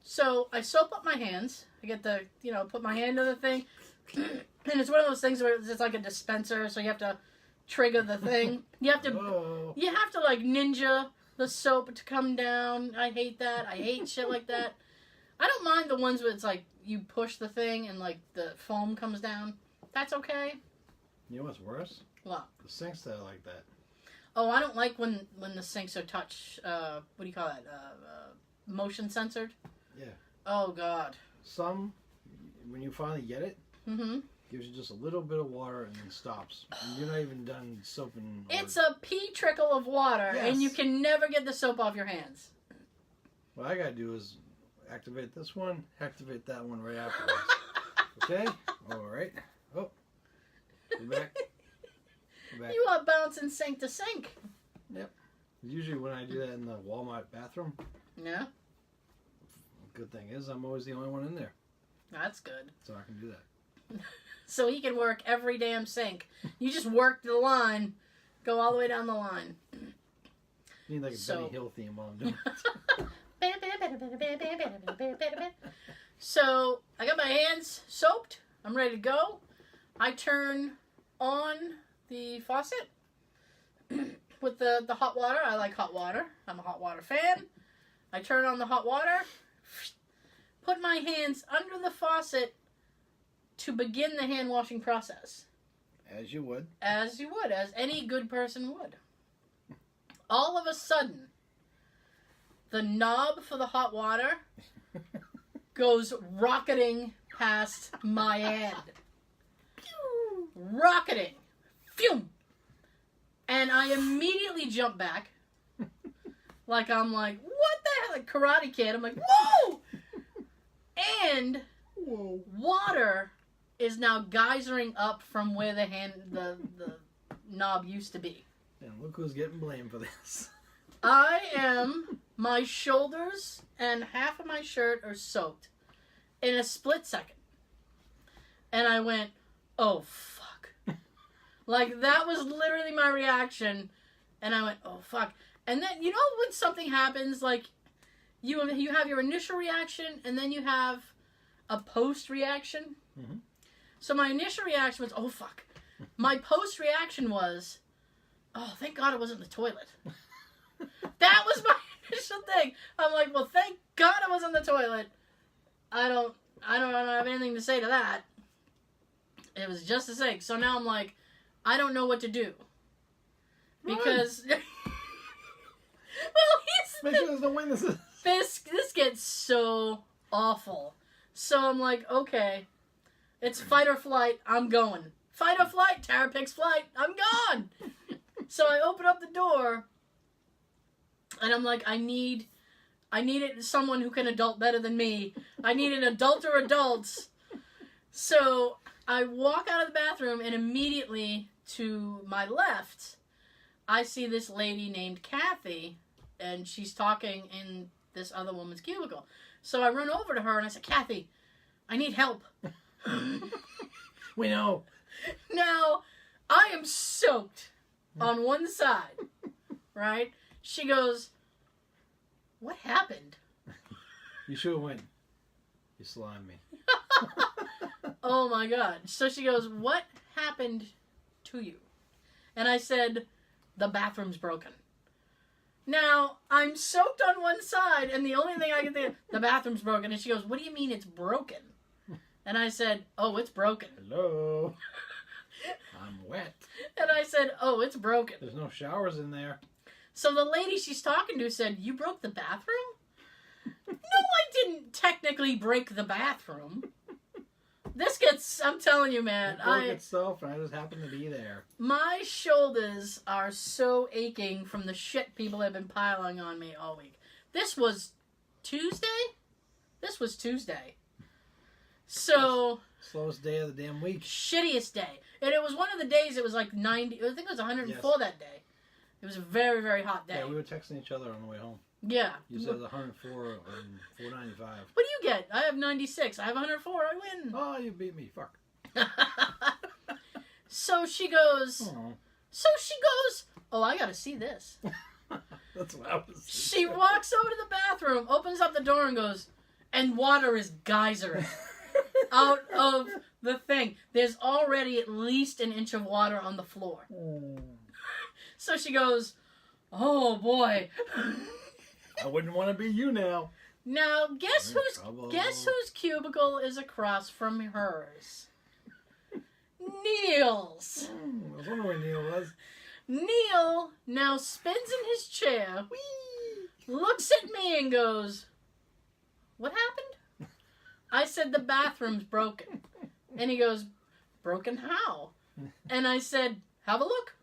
So, I soap up my hands. I get the, put my hand in the thing. And it's one of those things where it's like a dispenser, so you have to trigger the thing. You have to like ninja the soap to come down. I hate that. I hate shit like that. I don't mind the ones where it's like you push the thing and like the foam comes down. That's okay. You know what's worse? What? The sinks that are like that. Oh, I don't like when the sinks are touch. What do you call that? Motion censored. Yeah. Oh God. Some, when you finally get it, gives you just a little bit of water and then stops. And you're not even done soaping. It's a pea trickle of water, and you can never get the soap off your hands. What I gotta do is activate this one, activate that one right afterwards. Okay? Alright. Oh. We're back. You are bouncing sink to sink. Yep. Usually when I do that in the Walmart bathroom. Yeah. Good thing is I'm always the only one in there. That's good. So I can do that. So he can work every damn sink. You just work the line, go all the way down the line. You need like a Benny Hill theme while I'm doing it. So I got my hands soaped. I'm ready to go. I turn on the faucet with the hot water. I like hot water. I'm a hot water fan. I turn on the hot water, put my hands under the faucet to begin the hand washing process. As you would. As you would, as any good person would. All of a sudden, the knob for the hot water goes rocketing past my hand. Rocketing. Phew! And I immediately jump back. What the hell? Like Karate Kid. I'm like, whoa! And water is now geysering up from where the knob used to be. And look who's getting blamed for this. My shoulders and half of my shirt are soaked in a split second. And I went, oh, fuck. Like, that was literally my reaction. And I went, oh, fuck. And then, you know when something happens, like, you have your initial reaction, and then you have a post-reaction? Mm-hmm. So my initial reaction was, oh, fuck. My post-reaction was, oh, thank God it wasn't the toilet. That was my initial thing. I'm like, well, thank God it wasn't the toilet. I don't have anything to say to that. It was just a sink. So now I'm like, I don't know what to do. Because... Make sure there's no witnesses. This gets so awful. So I'm like, okay, it's fight or flight. I'm going. Fight or flight. Tara picks flight. I'm gone. So I open up the door, and I'm like, I needed someone who can adult better than me. I need an adult or adults. So I walk out of the bathroom, and immediately to my left, I see this lady named Kathy, and she's talking in this other woman's cubicle. So I run over to her and I said, Kathy, I need help. We know. Now, I am soaked on one side, right? She goes, what happened? You should have went, you slimed me. Oh my God. So she goes, what happened to you? And I said, the bathroom's broken. Now, I'm soaked on one side, and the only thing I can think of, the bathroom's broken. And she goes, what do you mean it's broken? And I said, oh, it's broken. Hello. I'm wet. And I said, oh, it's broken. There's no showers in there. So the lady she's talking to said, you broke the bathroom? No, I didn't technically break the bathroom. I'm telling you, man. It broke itself, and I just happened to be there. My shoulders are so aching from the shit people have been piling on me all week. This was Tuesday? So... slowest day of the damn week. Shittiest day. And it was one of the days it was like 90... I think it was 104 that day. It was a very, very hot day. Yeah, we were texting each other on the way home. Yeah. You said 104 and 495. What do you get? I have 96. I have 104. I win. Oh, you beat me. Fuck. So she goes. Oh. Oh, I gotta see this. That's what I was. She walks over to the bathroom, opens up the door, and goes, and water is geysering out of the thing. There's already at least an inch of water on the floor. So she goes, oh boy. I wouldn't want to be you now. Now, guess whose cubicle is across from hers? Neil's. I was wondering where Neil was. Neil now spins in his chair, looks at me and goes, what happened? I said, the bathroom's broken. And he goes, broken how? And I said, have a look.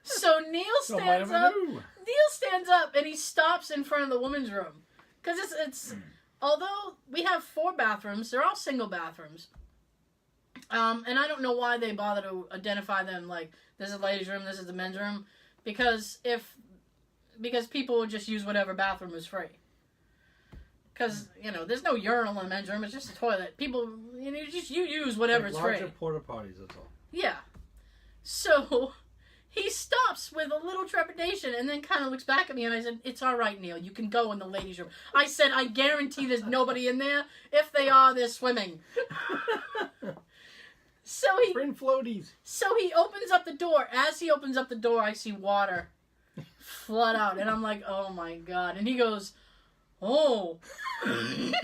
So Neil stands up. Neil stands up and he stops in front of the women's room. Because it's although we have 4 bathrooms, they're all single bathrooms. And I don't know why they bother to identify them like, this is the ladies' room, this is the men's room. Because people would just use whatever bathroom is free. Because, there's no urinal in the men's room, it's just a toilet. People, you use whatever's free. Larger porta potties, that's all. Yeah. So he stops with a little trepidation and then kind of looks back at me and I said, it's all right, Neil. You can go in the ladies' room. I said, I guarantee there's nobody in there. If they are, they're swimming. Bring floaties. So he opens up the door. As he opens up the door, I see water flood out. And I'm like, oh my God. And he goes, oh. And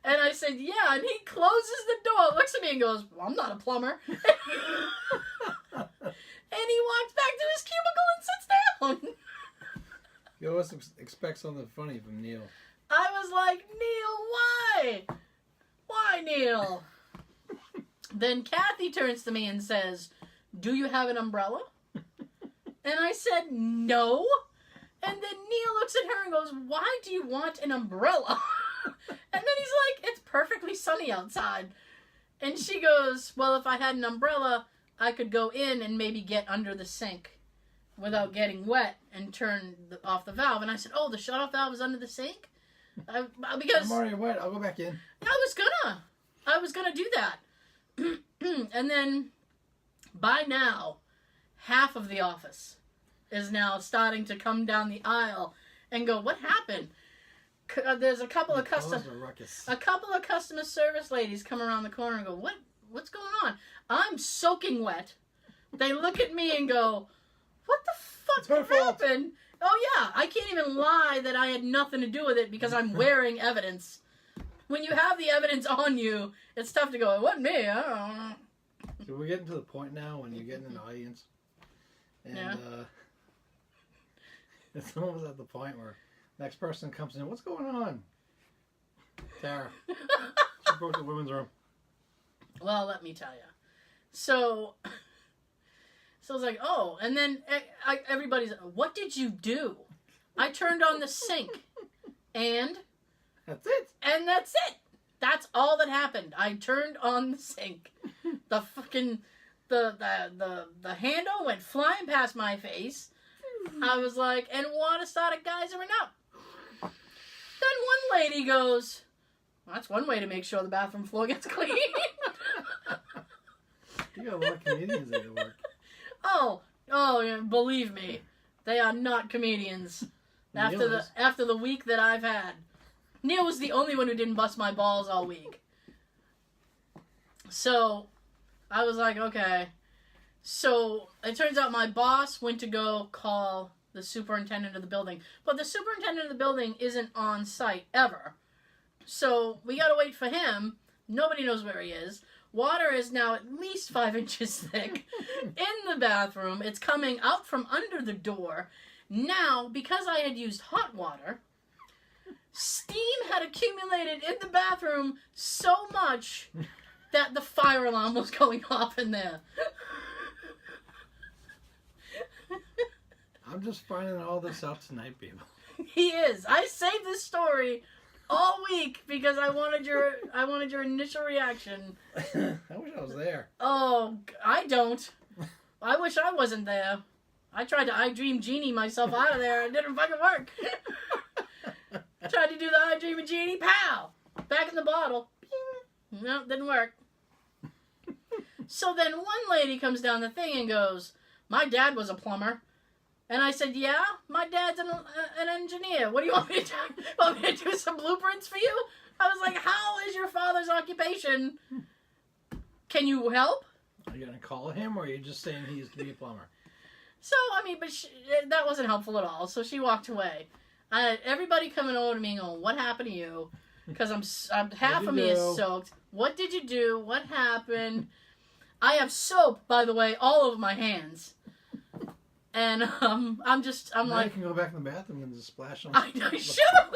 I said, yeah. And he closes the door, looks at me and goes, well, I'm not a plumber. And he walks back to his cubicle and sits down. You always expect something funny from Neil. I was like, Neil, why? Why, Neil? Then Kathy turns to me and says, do you have an umbrella? And I said, no. And then Neil looks at her and goes, why do you want an umbrella? And then he's like, it's perfectly sunny outside. And she goes, well, if I had an umbrella, I could go in and maybe get under the sink without getting wet and turn off the valve. And I said, oh, the shut-off valve is under the sink? Because I'm already wet. I'll go back in. I was gonna do that. And then, by now, half of the office is now starting to come down the aisle and go, what happened? There's a couple of customer service ladies come around the corner and go, what's going on? I'm soaking wet. They look at me and go, what the fuck happened? Oh yeah, I can't even lie that I had nothing to do with it because I'm wearing evidence. When you have the evidence on you, it's tough to go, it wasn't me, I don't know. So we're getting to the point now when you're getting an audience. And it's almost at the point where next person comes in, what's going on? Tara. She broke the women's room. Well, let me tell you. So I was like, oh, and then everybody's, what did you do? I turned on the sink, and that's it. And that's it. That's all that happened. I turned on the sink. The fucking the handle went flying past my face. I was like, and water started geysering up. Then one lady goes, well, that's one way to make sure the bathroom floor gets clean. You got a lot of comedians at your work. Oh, yeah, believe me, they are not comedians. After the week that I've had, Neil was the only one who didn't bust my balls all week. So I was like, okay. So it turns out my boss went to go call the superintendent of the building, but the superintendent of the building isn't on site ever. So we gotta wait for him. Nobody knows where he is. Water is now at least 5 inches thick in the bathroom. It's coming out from under the door. Now, because I had used hot water, steam had accumulated in the bathroom so much that the fire alarm was going off in there. I'm just finding all this out tonight, people. He is. I saved this story all week because I wanted your initial reaction. I wish I was there. Oh, I don't. I wish I wasn't there. I tried to I Dream Genie myself out of there. It didn't fucking work. Tried to do the I Dream Genie. Pow! Back in the bottle. No, didn't work. So then one lady comes down the thing and goes, my dad was a plumber. And I said, yeah, my dad's an engineer. What do you want me to do? Want me to do some blueprints for you? I was like, how is your father's occupation? Can you help? Are you going to call him, or are you just saying he used to be a plumber? So, I mean, but that wasn't helpful at all. So she walked away. Everybody coming over to me and going, what happened to you? Because half of me is soaked. What did you do? What happened? I have soap, by the way, all over my hands. And I'm now like... you can go back in the bathroom and just splash on. I should have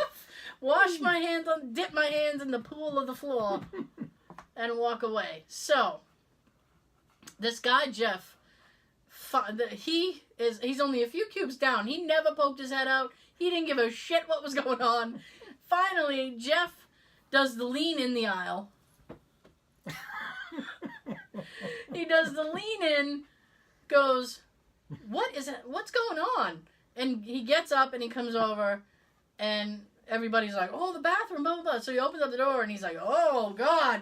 washed my hands, dip my hands in the pool of the floor, and walk away. So, this guy, Jeff, he's only a few cubes down. He never poked his head out. He didn't give a shit what was going on. Finally, Jeff does the lean in the aisle. He does the lean in, goes, what is it? What's going on? And he gets up and he comes over, and everybody's like, oh, the bathroom, blah, blah, blah. So he opens up the door and he's like, oh, God.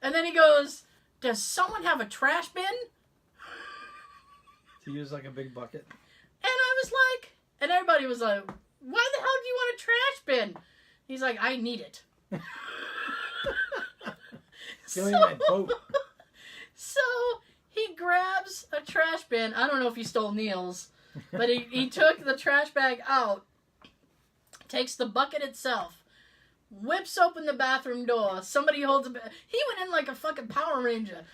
And then he goes, does someone have a trash bin? To use like a big bucket? And I was like, and everybody was like, why the hell do you want a trash bin? He's like, I need it. Give me my boat. So he grabs a trash bin. I don't know if he stole Neil's, but he took the trash bag out, takes the bucket itself, whips open the bathroom door. Somebody holds he went in like a fucking Power Ranger.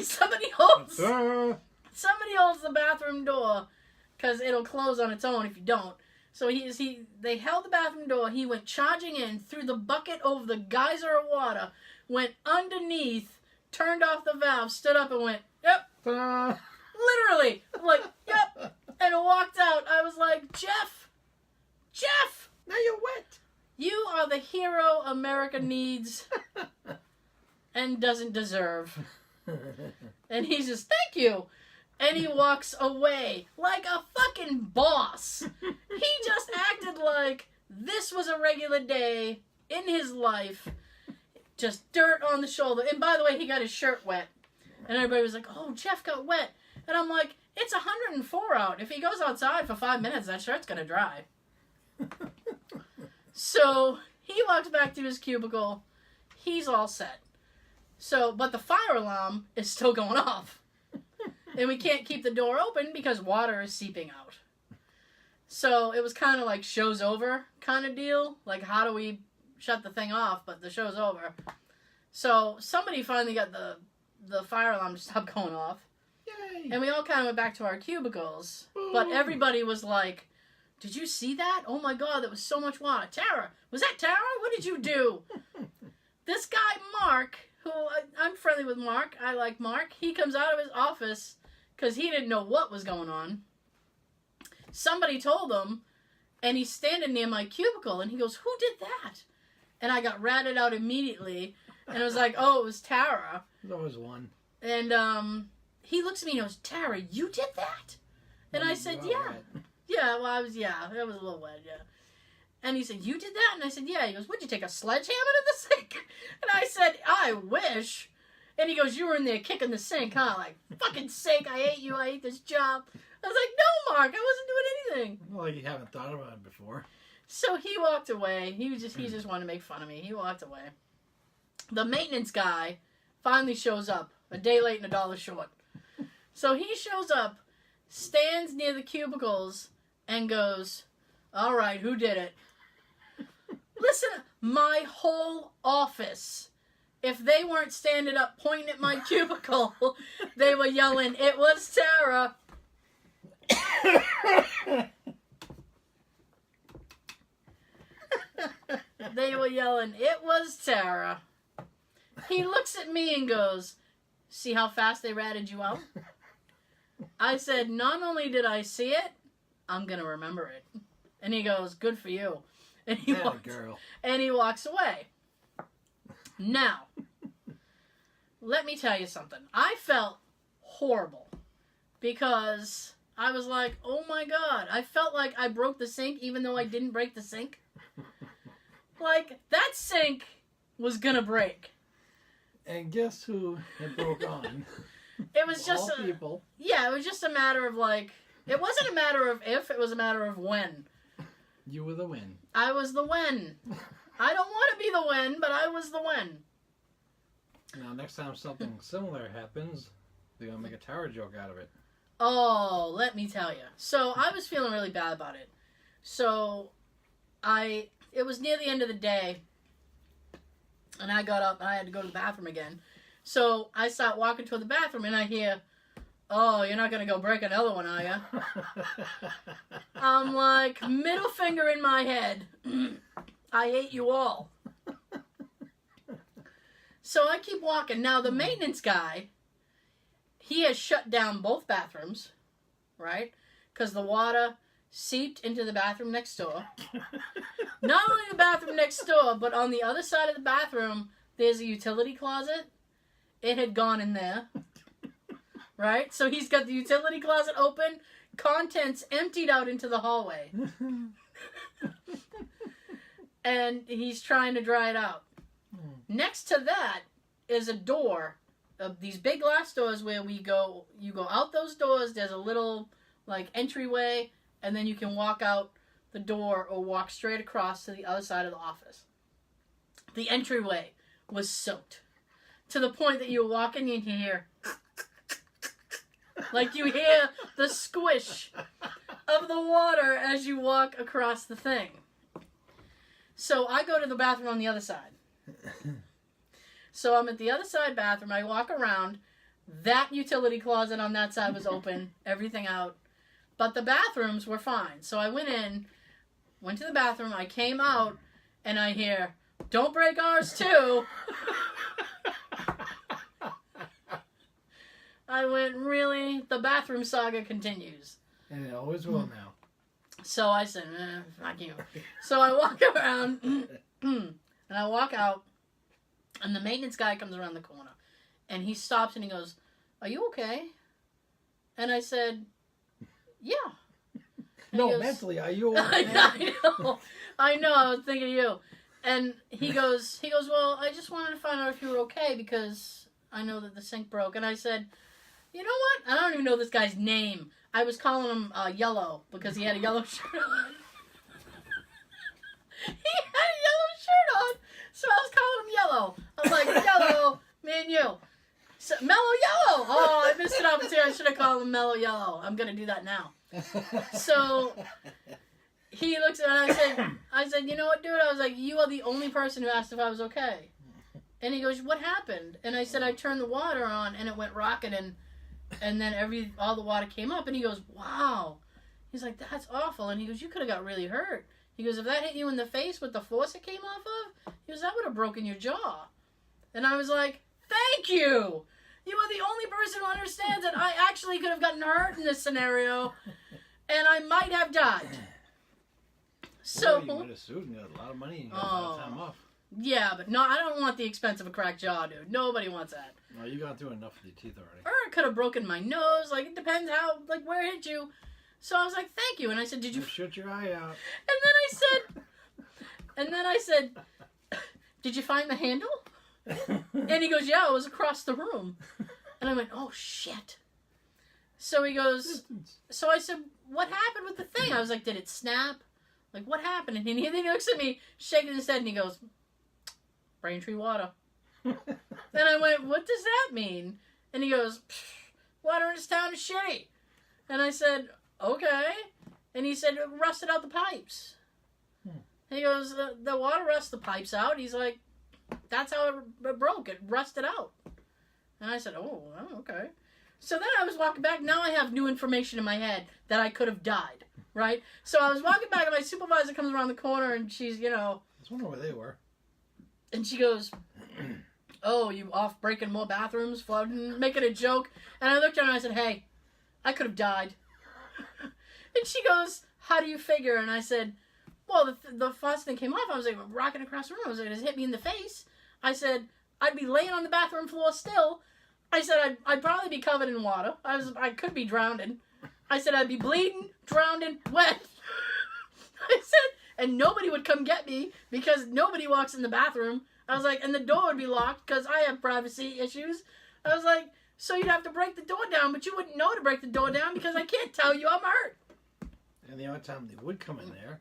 Somebody holds the bathroom door because it'll close on its own if you don't. So they held the bathroom door. He went charging in, threw the bucket over the geyser of water, went underneath, turned off the valve, stood up and went, yep. Literally. I'm like, yep. And walked out. I was like, Jeff. Now you're wet. You are the hero America needs and doesn't deserve. And he's just, thank you. And he walks away like a fucking boss. He just acted like this was a regular day in his life. Just dirt on the shoulder. And by the way, he got his shirt wet. And everybody was like, oh, Jeff got wet. And I'm like, it's 104 out. If he goes outside for 5 minutes, that shirt's going to dry. So he walked back to his cubicle. He's all set. So, but the fire alarm is still going off. And we can't keep the door open because water is seeping out. So it was kind of like show's over kind of deal. Like, how do we shut the thing off, but the show's over? So somebody finally got the fire alarm to stop going off. Yay. And we all kind of went back to our cubicles. But everybody was like, did you see that? Oh my God, that was so much water. Tara, was that Tara? What did you do? This guy, Mark, who I'm friendly with Mark. I like Mark. He comes out of his office because he didn't know what was going on. Somebody told him, and he's standing near my cubicle, and he goes, who did that? And I got ratted out immediately, and I was like, oh, it was Tara. There's always one. And he looks at me and goes, Tara, you did that? And I said, yeah. Right. Yeah, well, I was a little wet, yeah. And he said, you did that? And I said, yeah. He goes, would you take a sledgehammer to the sink? And I said, I wish. And he goes, you were in there kicking the sink, huh? Like, fucking sink, I hate you, I hate this job. I was like, no, Mark, I wasn't doing anything. Well, like you haven't thought about it before. So he walked away. He just wanted to make fun of me. He walked away. The maintenance guy finally shows up, a day late and $1 short. So he shows up, stands near the cubicles, and goes, all right, who did it? Listen, my whole office, if they weren't standing up pointing at my cubicle, they were yelling, it was Tara. They were yelling, it was Tara. He looks at me and goes, see how fast they ratted you out? I said, not only did I see it, I'm going to remember it. And he goes, good for you. And he walks away. Now, let me tell you something. I felt horrible because I was like, oh my God. I felt like I broke the sink even though I didn't break the sink. Like, that sink was gonna break. And guess who it broke on? It was just people. Yeah, it was just a matter of like, it wasn't a matter of if, it was a matter of when. You were the win. I was the when. I don't want to be the when, but I was the when. Now, next time something similar happens, they're going to make a tower joke out of it. Oh, let me tell you. So, I was feeling really bad about it. So, it was near the end of the day, and I got up and I had to go to the bathroom again. So, I start walking toward the bathroom, and I hear, oh, you're not going to go break another one, are you? I'm like, middle finger in my head. I hate you all. So I keep walking. Now, the maintenance guy, he has shut down both bathrooms, right? Because the water seeped into the bathroom next door. Not only the bathroom next door, but on the other side of the bathroom, there's a utility closet. It had gone in there. Right? So he's got the utility closet open, contents emptied out into the hallway. And he's trying to dry it out. Next to that is a door of these big glass doors where you go out those doors, there's a little like entryway, and then you can walk out the door or walk straight across to the other side of the office. The entryway was soaked to the point that you walk in and you hear like you hear the squish of the water as you walk across the thing. So I go to the bathroom on the other side. So I'm at the other side bathroom. I walk around. That utility closet on that side was open. Everything out. But the bathrooms were fine. So I went to the bathroom. I came out, and I hear, don't break ours too. I went, really? The bathroom saga continues. And it always will now. So I said, fuck you. So I walk around, and I walk out, and the maintenance guy comes around the corner. And he stops and he goes, are you okay? And I said, yeah. And No, he goes, mentally, are you okay? I know, I was thinking of you. And he goes, well, I just wanted to find out if you were okay because I know that the sink broke. And I said, you know what? I don't even know this guy's name. I was calling him Yellow because he had a yellow shirt on. He had a yellow shirt on, so I was calling him Yellow. I was like, Yellow, me and you. So, Mellow Yellow. Oh, I missed an opportunity. I should have called him Mellow Yellow. I'm going to do that now. So he looks at me and I said, you know what, dude? I was like, you are the only person who asked if I was okay. And he goes, what happened? And I said, I turned the water on and it went rocking and then all the water came up. And he goes, wow. He's like, that's awful. And he goes, you could have got really hurt. He goes, if that hit you in the face with the force it came off of, he goes, that would have broken your jaw. And I was like, thank you. You are the only person who understands that I actually could have gotten hurt in this scenario, and I might have died. So you would have sued and got a lot of money and got a lot of time off. Yeah, but no, I don't want the expense of a cracked jaw, dude. Nobody wants that. No, you got through enough with your teeth already. Or it could have broken my nose. Like, it depends how, like, where it hit you. So I was like, thank you. And I said, did you... Shut your eye out. And then I said, did you find the handle? And he goes, yeah, it was across the room. And I went, oh, shit. So he goes, so I said, what happened with the thing? I was like, did it snap? Like, what happened? And then he looks at me, shaking his head, and he goes, Braintree water. Then I went, what does that mean? And he goes, water in this town is shitty. And I said, okay. And he said, it rusted out the pipes. And he goes, the water rusted the pipes out. He's like, that's how it broke. It rusted out. And I said, oh, okay. So then I was walking back. Now I have new information in my head that I could have died, right? So I was walking back, and my supervisor comes around the corner, and she's, you know... I was wondering where they were. And she goes, oh, you off breaking more bathrooms, flooding, making a joke. And I looked at her and I said, hey, I could have died. And she goes, how do you figure? And I said, well, the first thing came off. I was like, rocking across the room. I was like, it hit me in the face. I said, I'd be laying on the bathroom floor still. I said, I'd probably be covered in water. I could be drowning. I said I'd be bleeding, drowning, wet. I said, and nobody would come get me because nobody walks in the bathroom. I was like, and the door would be locked because I have privacy issues. I was like, so you'd have to break the door down, but you wouldn't know to break the door down because I can't tell you I'm hurt. And the only time they would come in there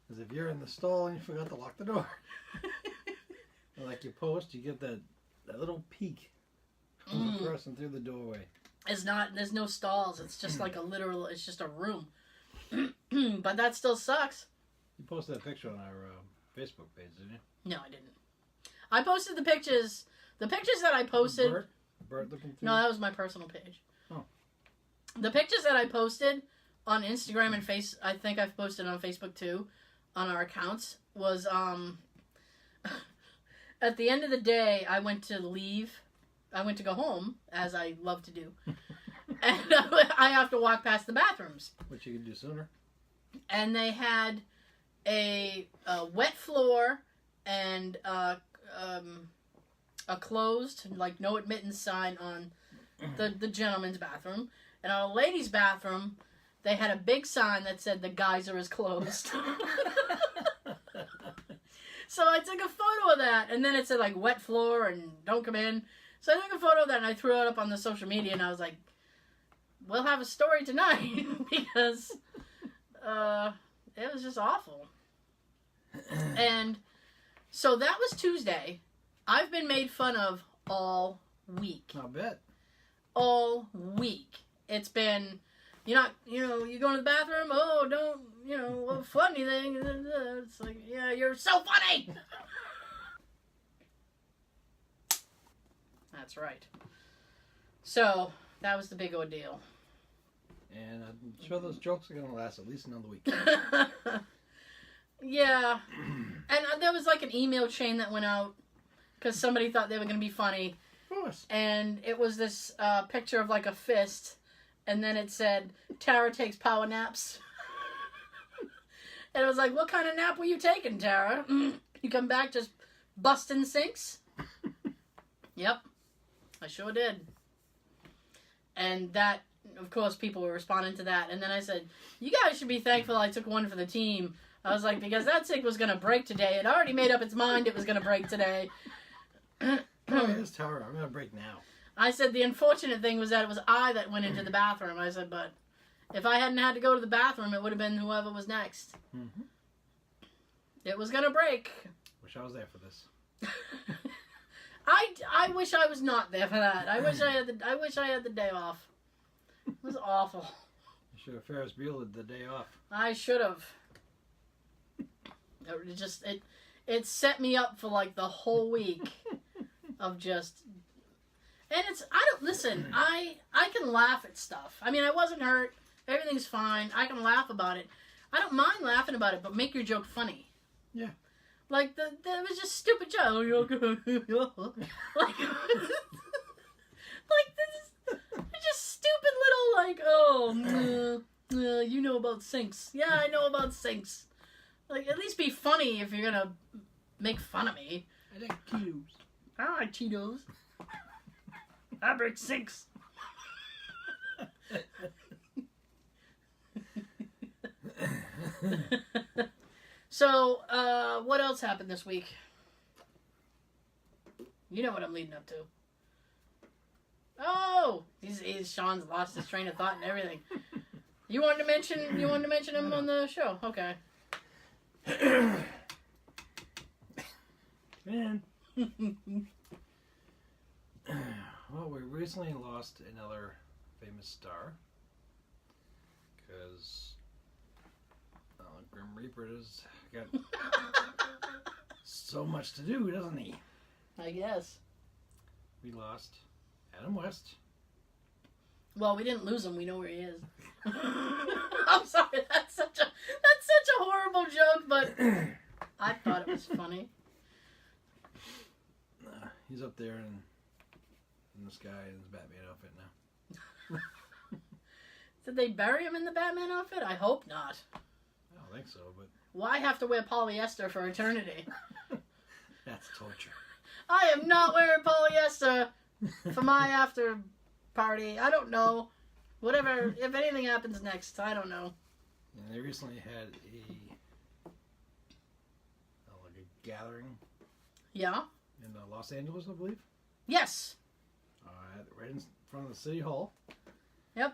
is if you're in the stall and you forgot to lock the door. And like you post, you get that little peek of the person through the doorway. It's not, there's no stalls. It's just like a literal, it's just a room. But that still sucks. You posted a picture on our Facebook page, didn't you? No, I didn't. I posted the pictures. The pictures that I posted. Bert looking through? No, that was my personal page. Oh. The pictures that I posted on Instagram and I think I've posted on Facebook too, on our accounts, was at the end of the day, I went to leave. I went to go home, as I love to do. And I have to walk past the bathrooms. Which you could do sooner. And they had a wet floor and a closed, like, no admittance sign on the gentleman's bathroom. And on a ladies' bathroom, they had a big sign that said the geyser is closed. So I took a photo of that, and then it said, like, wet floor and don't come in. So I took a photo of that, and I threw it up on the social media, and I was like, we'll have a story tonight, because it was just awful. And so that was Tuesday. I've been made fun of all week. I bet. All week. It's been, you go to the bathroom, oh, don't, funny thing. It's like, yeah, you're so funny! That's right. So, that was the big ordeal. And I'm sure those jokes are going to last at least another week. Yeah. And there was like an email chain that went out because somebody thought they were going to be funny. Of course. And it was this picture of like a fist. And then it said, Tara takes power naps. And it was like, what kind of nap were you taking, Tara? You come back just busting sinks? Yep. I sure did. And that, of course, people were responding to that. And then I said, you guys should be thankful I took one for the team. I was like, because that sink was going to break today. It already made up its mind it was going to break today. Oh, it is Tara. I'm going to break now. I said the unfortunate thing was that it was I that went into the bathroom. I said, but if I hadn't had to go to the bathroom, it would have been whoever was next. Mm-hmm. It was going to break. Wish I was there for this. I wish I was not there for that. I wish I had the day off. It was awful. You should have Ferris Bueller the day off. I should have. It set me up for like the whole week of just. And I can laugh at stuff. I mean, I wasn't hurt. Everything's fine. I can laugh about it. I don't mind laughing about it, but make your joke funny. Yeah. Like, there was just stupid joke. like this is just stupid little, like, you know about sinks. Yeah, I know about sinks. Like, at least be funny if you're gonna make fun of me. I like Cheetos. I like Cheetos. I break sinks. So, what else happened this week? You know what I'm leading up to. Oh, Sean's lost his train of thought and everything. You wanted to mention him on the show, okay? Man. Well, we recently lost another famous star because Grim Reaper has got so much to do, doesn't he? I guess. We lost Adam West. Well, we didn't lose him. We know where he is. I'm sorry. That's such a horrible joke, but I thought it was funny. He's up there in the sky in his Batman outfit now. Did they bury him in the Batman outfit? I hope not. I don't think so, but... Why have to wear polyester for eternity? That's torture. I am not wearing polyester for my after party. I don't know. Whatever, if anything happens next, I don't know. And they recently had a gathering. Yeah? In Los Angeles, I believe. Yes. Right in front of the City Hall. Yep.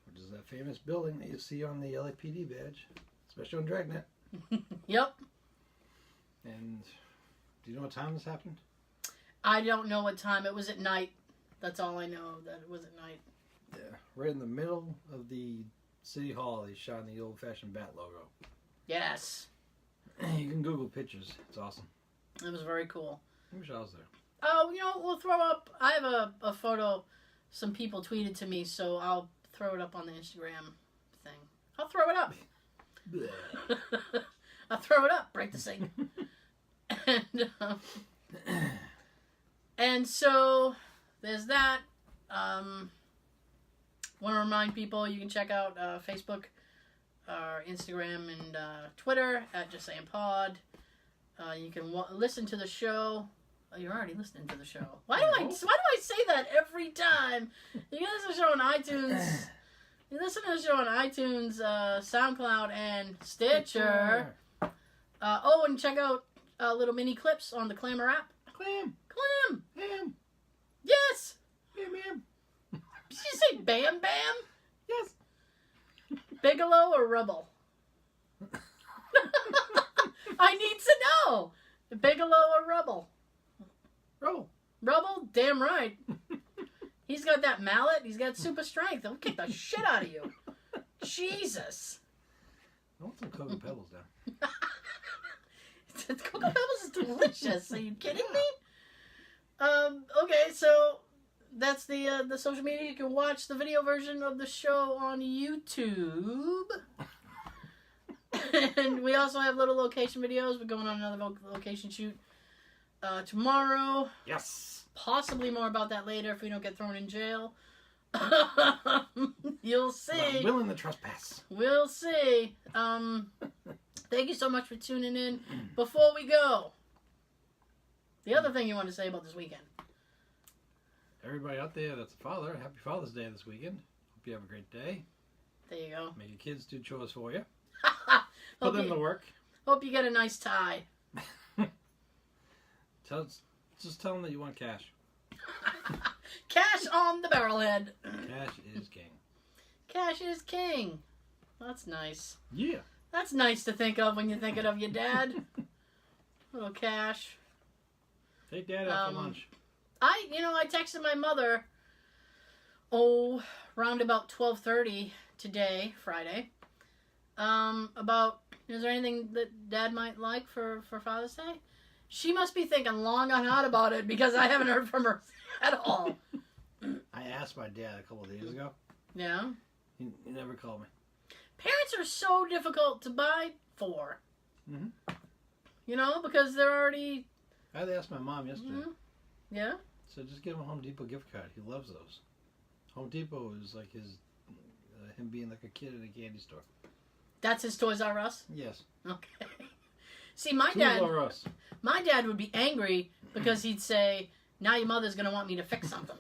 Which is that famous building that you see on the LAPD badge, especially on Dragnet. Yep. And do you know what time this happened? I don't know what time. It was at night. That's all I know, that it was at night. Yeah. Right in the middle of the City Hall, they shot the old-fashioned bat logo. Yes. You can Google pictures. It's awesome. It was very cool. I wish I was there. Oh, we'll throw up... I have a photo some people tweeted to me, so I'll throw it up on the Instagram thing. I'll throw it up. I'll throw it up. Break the sink. And so there's that. Want to remind people you can check out Facebook, Instagram, and Twitter at Just Saying Pod. You can listen to the show. Oh, you're already listening to the show. Why do I say that every time? You can listen to the show on iTunes. You listen to the show on iTunes, SoundCloud, and Stitcher. And check out little mini clips on the Clamor app. Clam. Ham. Yes. Bam. Did you say Bam Bam? Yes. Bigelow or Rubble? I need to know. Bigelow or Rubble? Rubble? Damn right. He's got that mallet. He's got super strength. He'll kick the shit out of you. Jesus. I want some Cocoa Pebbles now. Cocoa Pebbles is delicious. Are you kidding me? Okay, so that's the social media. You can watch the video version of the show on YouTube. And we also have little location videos. We're going on another location shoot tomorrow. Yes. Possibly more about that later if we don't get thrown in jail. You'll see. Not willing to trespass. We'll see. Thank you so much for tuning in. Before we go, the other thing you want to say about this weekend. Everybody out there that's a father, happy Father's Day this weekend. Hope you have a great day. There you go. May your kids do chores for you. Put them to work. Hope you get a nice tie. Just tell them that you want cash. Cash on the barrelhead. Cash is king. Cash is king. That's nice. Yeah. That's nice to think of when you're thinking of your dad. Little cash. Take Dad out for lunch. I texted my mother, around about 12:30 today, Friday, about, is there anything that Dad might like for Father's Day? She must be thinking long and hard about it because I haven't heard from her at all. I asked my dad a couple of days ago. Yeah? He never called me. Parents are so difficult to buy for. Mm-hmm. Because they're already... I had to ask my mom yesterday. Mm-hmm. Yeah? So just give him a Home Depot gift card. He loves those. Home Depot is like him being like a kid in a candy store. That's his Toys R Us? Yes. Okay. See, my dad would be angry because he'd say, now your mother's going to want me to fix something.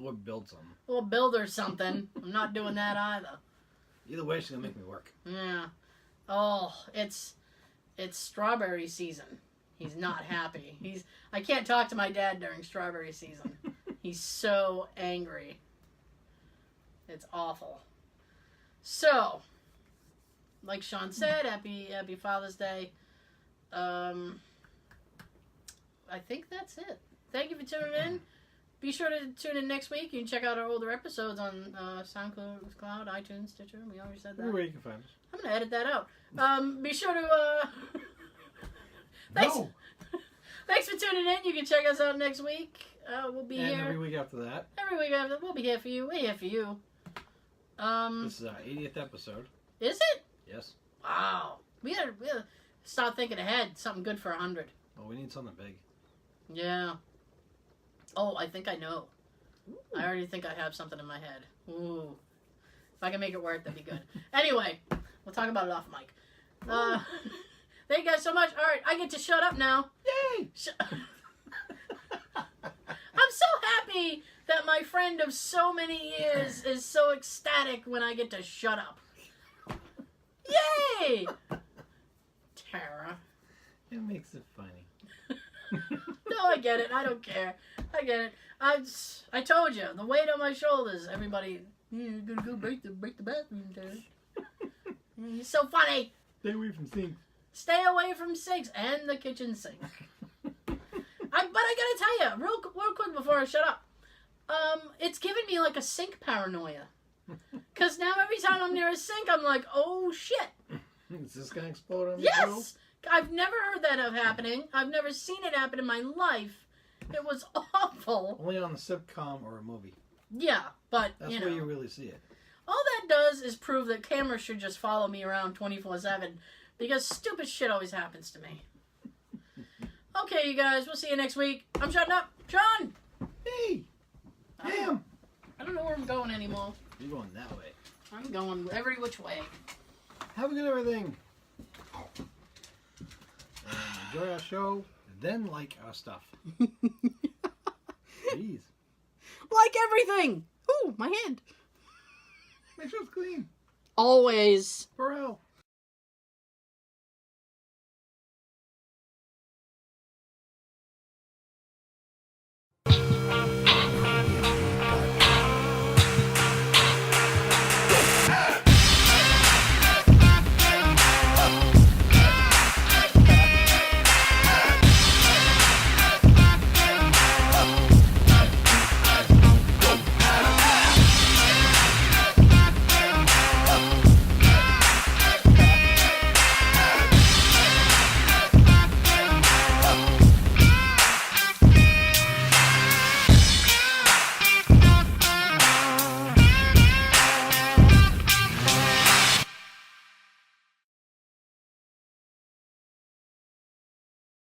Or build something. Or build her something. I'm not doing that either. Either way, she's going to make me work. Yeah. Oh, it's strawberry season. He's not happy. I can't talk to my dad during strawberry season. He's so angry. It's awful. So, like Sean said, happy Father's Day. I think that's it. Thank you for tuning in. Be sure to tune in next week. You can check out our older episodes on SoundCloud, iTunes, Stitcher. We already said that. Everywhere you can find us. I'm going to edit that out. Be sure to... Thanks for tuning in. You can check us out next week. We'll be here. And every week after that. Every week after that. We'll be here for you. We're here for you. This is our 80th episode. Is it? Yes. Wow. We gotta start thinking ahead. Something good for 100. Oh, we need something big. Yeah. Oh, I think I know. Ooh. I already think I have something in my head. Ooh. If I can make it work, that'd be good. Anyway, we'll talk about it off mic. Thank you guys so much. All right, I get to shut up now. Yay! I'm so happy. happy that my friend of so many years is so ecstatic when I get to shut up. Yay! Tara. It makes it funny. No, I get it. I don't care. I get it. I told you, the weight on my shoulders. Everybody, you're gonna go break the bathroom, Tara. You're so funny. Stay away from sinks. Stay away from sinks and the kitchen sink. But I gotta tell you, real quick before I shut up, it's giving me like a sink paranoia. Because now every time I'm near a sink, I'm like, oh shit. Is this gonna explode on me? Yes! I've never heard that of happening. I've never seen it happen in my life. It was awful. Only on the sitcom or a movie. Yeah, but, That's you know. where you really see it. All that does is prove that cameras should just follow me around 24/7 because stupid shit always happens to me. Okay, you guys, we'll see you next week. I'm shutting up. John! Hey! Damn! I don't know where I'm going anymore. You're going that way. I'm going every which way. Have a good everything. Enjoy our show, then like our stuff. Jeez. Like everything! Ooh, my hand. Make sure it's clean. Always. For real.